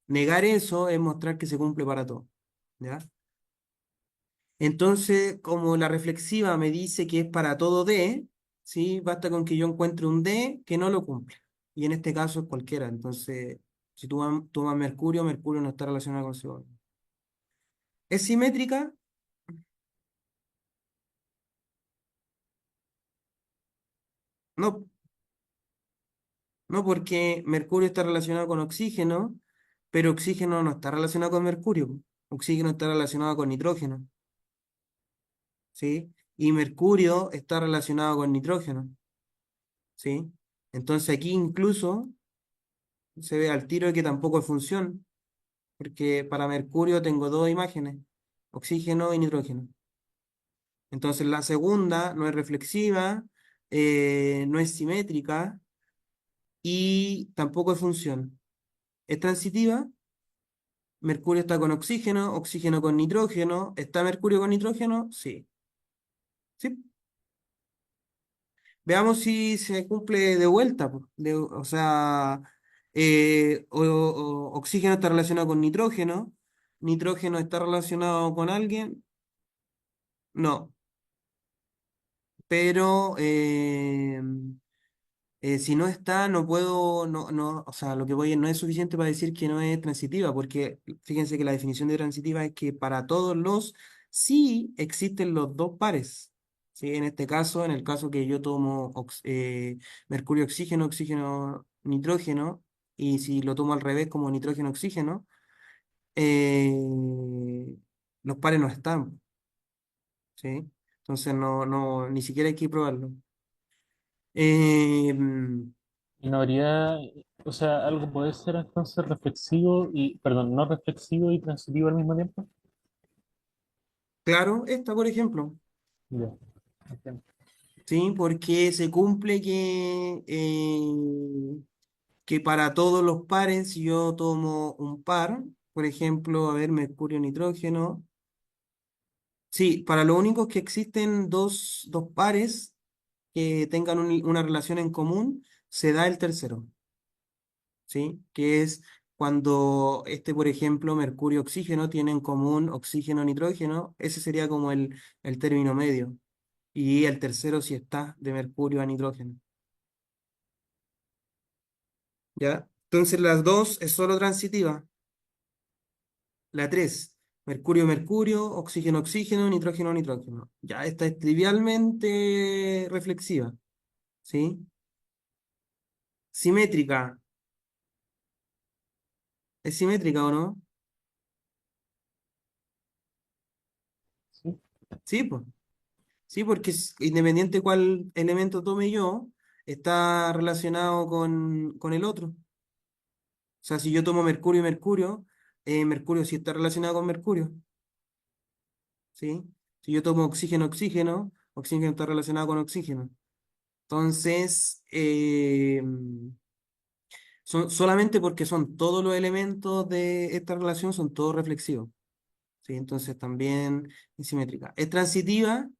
negar eso, es mostrar que se cumple para todo. ¿Ya? Entonces, como la reflexiva me dice que es para todo D, ¿sí? Basta con que yo encuentre un D que no lo cumple. Y en este caso es cualquiera. Entonces, si tú tomas Mercurio, Mercurio no está relacionado con Cigüeña. ¿Es simétrica? No, no porque Mercurio está relacionado con oxígeno, pero oxígeno no está relacionado con Mercurio. Oxígeno está relacionado con nitrógeno, ¿sí? Y Mercurio está relacionado con nitrógeno, ¿sí? Entonces aquí incluso se ve al tiro de que tampoco es función, porque para mercurio tengo dos imágenes, oxígeno y nitrógeno. Entonces la segunda no es reflexiva, no es simétrica y tampoco es función. ¿Es transitiva? Mercurio está con oxígeno, oxígeno con nitrógeno. ¿Está mercurio con nitrógeno? Sí. Sí. Veamos si se cumple de vuelta, po. O sea, oxígeno está relacionado con nitrógeno. ¿Nitrógeno está relacionado con alguien? No, pero si no está, no puedo, o sea, lo que voy no es suficiente para decir que no es transitiva, porque fíjense que la definición de transitiva es que para todos sí existen los dos pares. ¿Sí? En este caso, en el caso que yo tomo mercurio oxígeno, oxígeno nitrógeno, y si lo tomo al revés como nitrógeno oxígeno, eh, los pares no están, ¿sí? Entonces ni siquiera hay que probarlo. Em, Y no habría, o sea, algo puede ser entonces reflexivo y, perdón, no reflexivo y transitivo al mismo tiempo. claro, esta, por ejemplo. Ya, entiendo. ¿sí? Porque se cumple que para todos los pares, si yo tomo un par, por ejemplo, a ver, mercurio, nitrógeno, sí, para lo único que existen dos pares que tengan una relación en común, se da el tercero, ¿sí? Que es cuando por ejemplo, mercurio-oxígeno tiene en común oxígeno-nitrógeno, ese sería como el término medio. Y el tercero si está de mercurio a nitrógeno, ¿ya? Entonces las dos es solo transitiva. La tres, mercurio-mercurio, oxígeno-oxígeno, nitrógeno-nitrógeno. Ya, esta es trivialmente reflexiva, ¿sí? Simétrica. ¿Es simétrica o no? ¿sí? Sí, pues. Sí, porque independiente cuál elemento tome yo, está relacionado con el otro. O sea, si yo tomo mercurio y mercurio, mercurio sí está relacionado con mercurio, ¿sí? Si yo tomo oxígeno, oxígeno, oxígeno está relacionado con oxígeno. Entonces, solamente porque son todos los elementos de esta relación, son todos reflexivos, ¿sí? Entonces también es simétrica. ¿Es transitiva?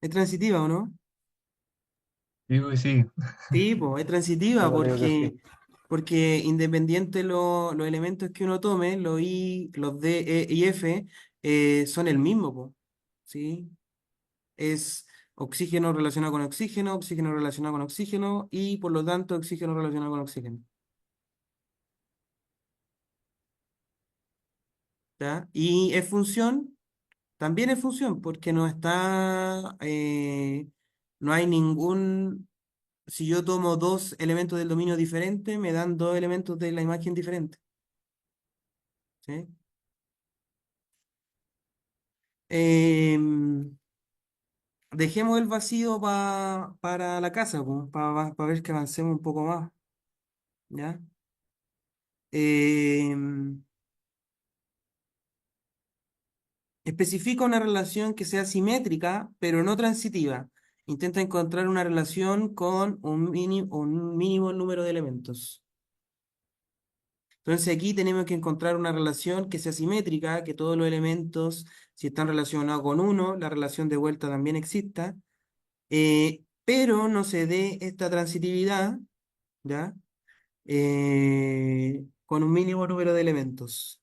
¿Es transitiva o no? Digo que sí. Sí, pues, es transitiva Yo creo que sí. porque independiente los elementos que uno tome, los I, los D, E y F, son el mismo, po, ¿sí? Es oxígeno relacionado con oxígeno, oxígeno relacionado con oxígeno y por lo tanto oxígeno relacionado con oxígeno. ¿Ya? Y es función, también es función porque no hay ningún, si yo tomo dos elementos del dominio diferente, me dan dos elementos de la imagen diferente, ¿sí? Em, Dejemos el vacío para la casa, para ver que avancemos un poco más, ¿ya? Em, Especifica una relación que sea simétrica, pero no transitiva. Intenta encontrar una relación con un mínimo número de elementos. Entonces aquí tenemos que encontrar una relación que sea simétrica, que todos los elementos, si están relacionados con uno, la relación de vuelta también exista, pero no se dé esta transitividad, ¿ya? Con un mínimo número de elementos.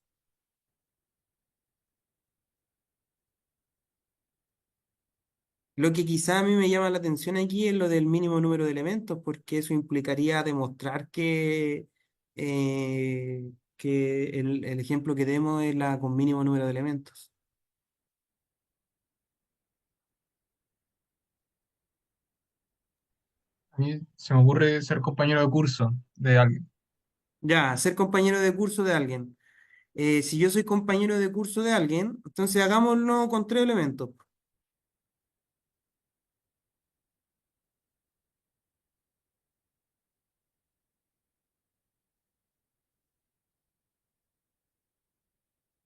Lo que quizá a mí me llama la atención aquí es lo del mínimo número de elementos, porque eso implicaría demostrar que el ejemplo que demos es la con mínimo número de elementos. A mí se me ocurre ser compañero de curso de alguien. Ya, ser compañero de curso de alguien. Si yo soy compañero de curso de alguien, entonces hagámoslo con tres elementos.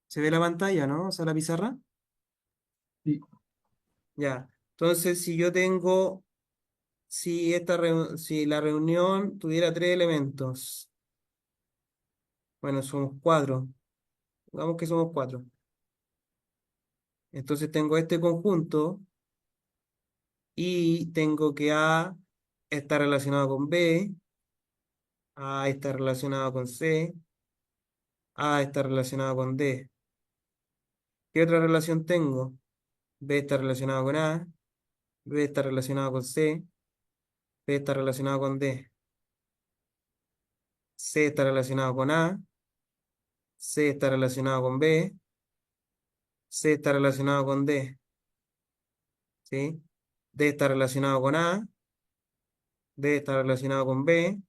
¿Se ve la pantalla, no? O sea, la pizarra. Sí. Ya. Entonces, si la reunión tuviera tres elementos, bueno, somos cuatro, digamos que somos cuatro. Entonces tengo este conjunto y tengo que A está relacionado con B, A está relacionado con C, A está relacionado con D. ¿Qué otra relación tengo? B está relacionado con A, B está relacionado con C, B está relacionado con D. C está relacionado con A, C está relacionado con B, C está relacionado con D, ¿sí? D está relacionado con A, D está relacionado con B,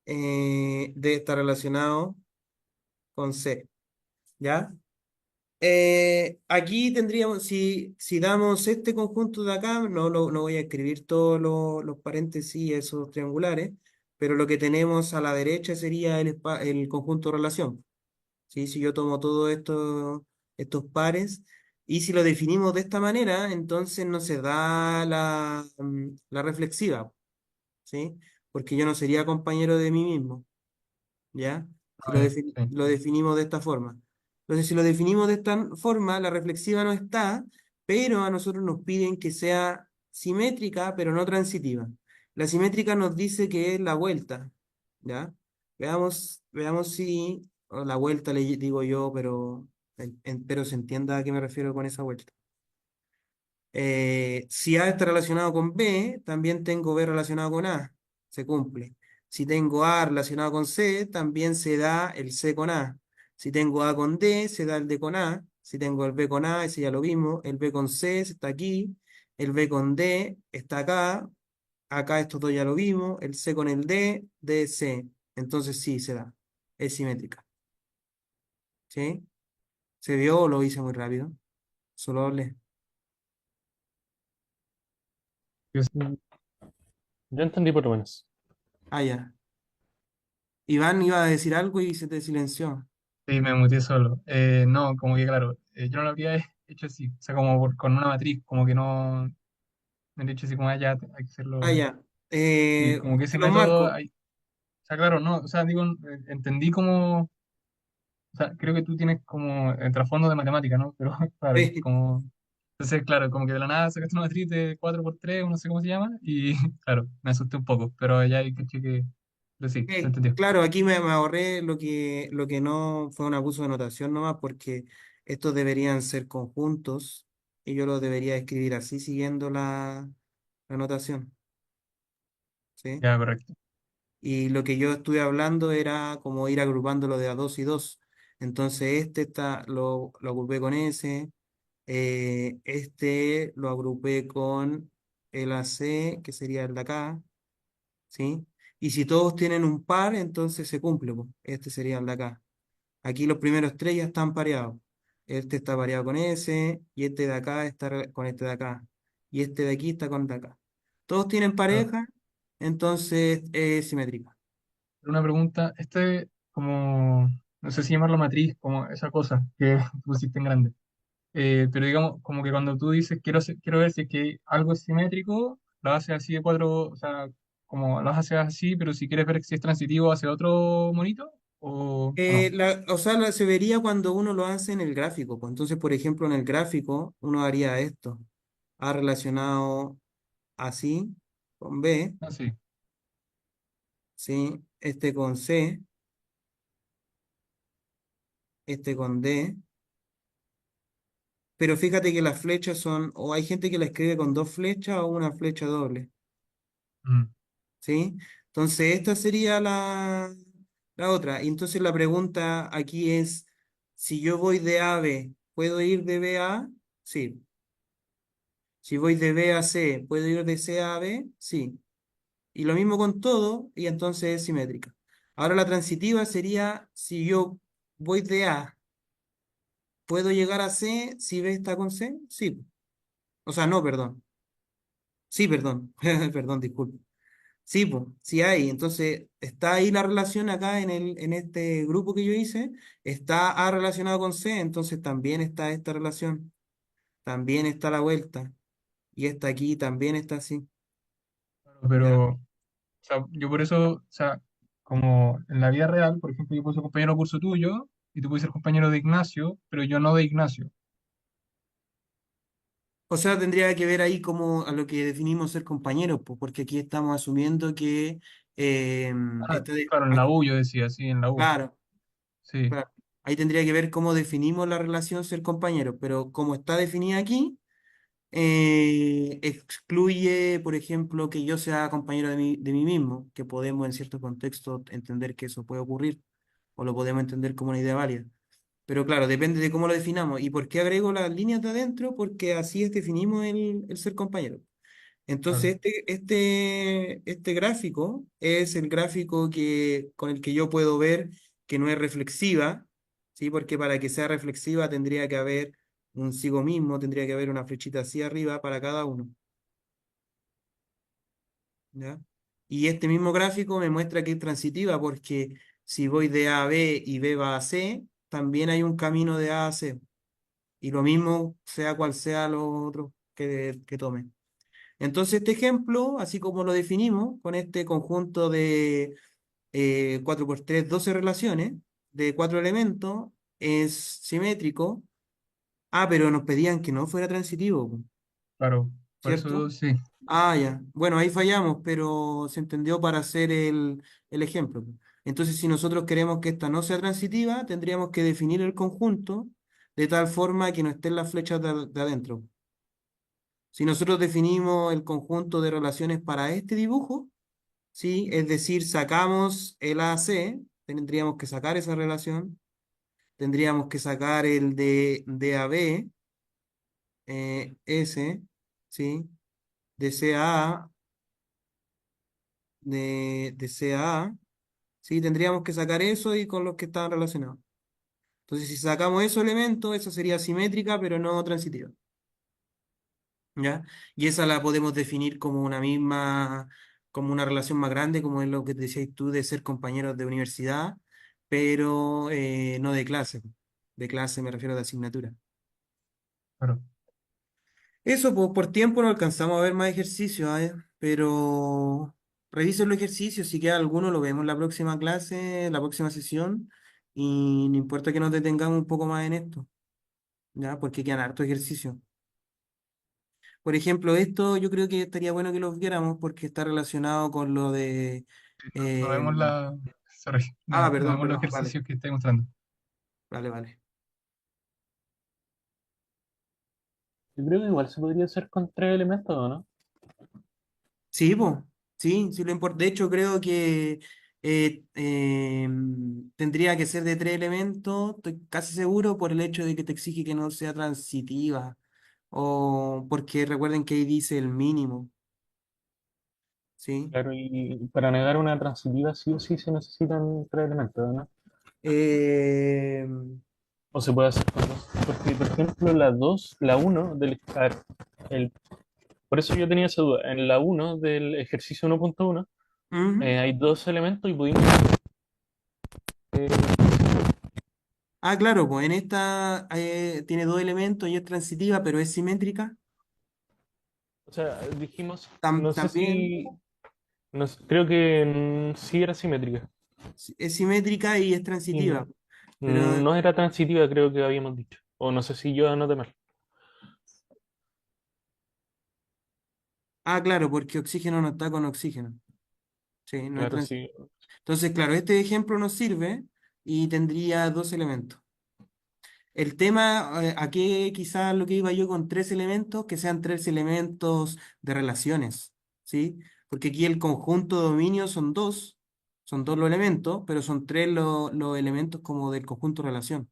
D está relacionado con C, ¿ya? Aquí tendríamos, si damos este conjunto de acá, no voy a escribir todos los paréntesis, esos triangulares, pero lo que tenemos a la derecha sería el conjunto de relación. ¿Sí? Si yo tomo todos estos pares y si lo definimos de esta manera, entonces no se da la reflexiva, ¿sí? Porque yo no sería compañero de mí mismo, ¿ya? Si Ah, ya, sí. lo definimos de esta forma. Entonces, si lo definimos de esta forma, la reflexiva no está, pero a nosotros nos piden que sea simétrica, pero no transitiva. La simétrica nos dice que es la vuelta, ¿ya? Veamos si o la vuelta le digo yo, pero, pero se entienda a qué me refiero con esa vuelta. Si A está relacionado con B, también tengo B relacionado con A. Se cumple. Si tengo A relacionado con C, también se da el C con A. Si tengo A con D, se da el D con A. Si tengo el B con A, ese ya lo vimos. El B con C está aquí. El B con D está acá. Acá estos dos ya lo vimos. El C con el D, D, C. Entonces sí, se da. Es simétrica. ¿Sí? ¿Se vio o lo hice muy rápido? Solo hablé. Yo Mm, yo entendí por lo menos. Ah, ya. Iván iba a decir algo y se te silenció. sí, me muteé solo. No, como que claro, yo no lo habría hecho así, o sea, como con una matriz, como que no me he hecho así como allá, hay que Ah, hacerlo. ya. Y como que Te ese los método, marco. o sea, claro, no, o sea, digo, entendí como, o sea, creo que tú tienes como el trasfondo de matemática, ¿no? Pero claro, como, entonces, claro, como que de la nada sacaste una matriz de 4 por 3 o no sé cómo se llama, y claro, me asusté un poco, pero ya hay que, pero sí, se entendió. Claro, aquí me ahorré lo que no fue un abuso de notación nomás, porque estos deberían ser conjuntos y yo los debería escribir así siguiendo la notación, ¿sí? Ya, correcto. Y lo que yo estuve hablando era como ir agrupándolo de a dos y dos. Entonces lo agrupé con ese, este lo agrupé con el AC, que sería el de acá, ¿sí? Y si todos tienen un par, entonces se cumple, po. Este sería el de acá. Aquí los primeros tres ya están pareados. Este está pareado con ese, y este de acá está con este de acá. Y este de aquí está con el de acá. Todos tienen Claro. pareja, entonces es simétrica. Pero una pregunta, como, no sé si llamarlo matriz, como esa cosa que pusiste en grande. Pero digamos, como que cuando tú dices quiero ver si es que algo es simétrico, lo haces así de cuatro, o sea, como lo haces así, pero si quieres ver si es transitivo hacia otro monito, o no. O sea, se vería cuando uno lo hace en el gráfico, pues. Entonces, por ejemplo, en el gráfico uno haría esto. A relacionado así con B, Ah, sí. ¿sí? Este con C, este con D. Pero fíjate que las flechas son, o hay gente que la escribe con dos flechas o una flecha doble, Mm, ¿sí? Entonces, esta sería la otra. Y entonces la pregunta aquí es, si yo voy de A a B, ¿puedo ir de B a A? Sí. Si voy de B a C, ¿puedo ir de C a B? Sí. Y lo mismo con todo, y entonces es simétrica. Ahora la transitiva sería, si yo voy de A, ¿puedo llegar a C si B está con C? Sí. O sea, no, perdón. Sí, perdón. Perdón, disculpe. Sí, pues, sí hay. Entonces, está ahí la relación acá en este grupo que yo hice. Está A relacionado con C, entonces también está esta relación. También está la vuelta. Y esta aquí también está así. claro, ¿Ya? pero, o sea, yo por eso, o sea, como en la vida real, por ejemplo, yo puedo ser compañero de curso tuyo y tú puedes ser compañero de Ignacio, pero yo no de Ignacio. O sea, tendría que ver ahí como a lo que definimos ser compañeros, pues, porque aquí estamos asumiendo que eh, Ah, claro, en la U yo decía, sí, en la U. claro, Sí, claro. Ahí tendría que ver cómo definimos la relación ser compañeros, pero como está definida aquí, excluye, por ejemplo, que yo sea compañero de mí mismo, que podemos en ciertos contextos entender que eso puede ocurrir, o lo podemos entender como una idea válida. Pero claro, depende de cómo lo definamos. ¿Y por qué agrego las líneas de adentro? Porque así es definimos el ser compañero. claro. Entonces, este gráfico es el gráfico con el que yo puedo ver que no es reflexiva, ¿sí? Porque para que sea reflexiva tendría que haber un sigo mismo, tendría que haber una flechita así arriba para cada uno, ¿ya? Y este mismo gráfico me muestra que es transitiva porque si voy de A a B y B va a C, también hay un camino de A a C. Y lo mismo sea cual sea lo otro que tome. Entonces este ejemplo, así como lo definimos, con este conjunto de 4 por 3 12 relaciones de 4 elementos, es simétrico. Ah, pero nos pedían que no fuera transitivo, po, Claro, por ¿cierto? eso sí, Ah, ya. Bueno, ahí fallamos, pero se entendió para hacer el ejemplo. Entonces, si nosotros queremos que esta no sea transitiva, tendríamos que definir el conjunto de tal forma que no estén las flechas de adentro. Si nosotros definimos el conjunto de relaciones para este dibujo, ¿sí? Es decir, sacamos el AC, tendríamos que sacar esa relación, tendríamos que sacar el de DAB, S, ¿sí? De CAA, de CAA. Sí, tendríamos que sacar eso y con los que estaban relacionados. Entonces, si sacamos esos elementos, esa sería simétrica, pero no transitiva. ¿Ya? Y esa la podemos definir como una misma, como una relación más grande, como es lo que decías tú de ser compañeros de universidad, pero no de clase. De clase me refiero de asignatura. claro. Eso, pues por tiempo no alcanzamos a ver más ejercicios, pero revisen los ejercicios, si queda alguno lo vemos en la próxima clase, la próxima sesión, y no importa que nos detengamos un poco más en esto, ¿ya? Porque quedan hartos ejercicios. Por ejemplo, esto yo creo que estaría bueno que lo viéramos porque está relacionado con lo de... No eh, vemos sorry, no perdón, vemos los perdón, vale, ejercicios que estoy mostrando. vale, vale. Yo creo que igual se podría hacer con tres elementos, ¿o no? Sí, pues, sí, sí lo importa. De hecho, creo que tendría que ser de 3 elementos, estoy casi seguro por el hecho de que te exige que no sea transitiva, o porque recuerden que ahí dice el mínimo, ¿sí? Claro, y para negar una transitiva sí o sí se necesitan tres elementos, ¿no? Eh, O se puede hacer con dos. Porque, por ejemplo, la 2 la uno del... a ver, el, por eso yo tenía esa duda. En la uno del ejercicio 1.1 ujú. hay dos elementos y pudimos... eh, Ah, claro, pues en esta tiene 2 elementos y es transitiva, pero es simétrica. o sea, dijimos, no sé También si... creo que sí era simétrica. es simétrica y es Y transitiva. Pero, no era transitiva, creo que habíamos dicho. O no sé si yo anoté mal. claro, porque oxígeno no está con oxígeno. Sí, no es Claro, sí. Entonces, claro, este ejemplo nos sirve y tendría 2 elementos. El tema, aquí quizás lo que iba yo con 3 elementos, que sean 3 elementos de relaciones, ¿sí? Porque aquí el conjunto de dominio son dos los elementos, pero son 3 los elementos como del conjunto de relación.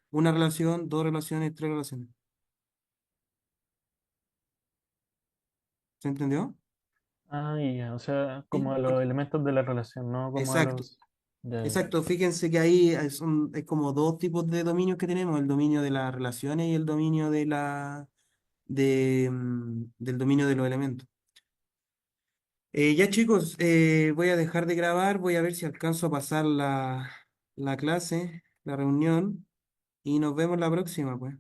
Una relación, 2 relaciones, 3 relaciones. ¿Se entendió? Ah, ya, o sea, Sí. como los elementos de la relación, no como a Exacto. los... Ya, ya. Exacto, fíjense que ahí hay como dos tipos de dominios que tenemos, el dominio de las relaciones y el dominio del dominio de los elementos. Ya chicos, voy a dejar de grabar, voy a ver si alcanzo a pasar la clase, la reunión, y nos vemos la próxima, pues.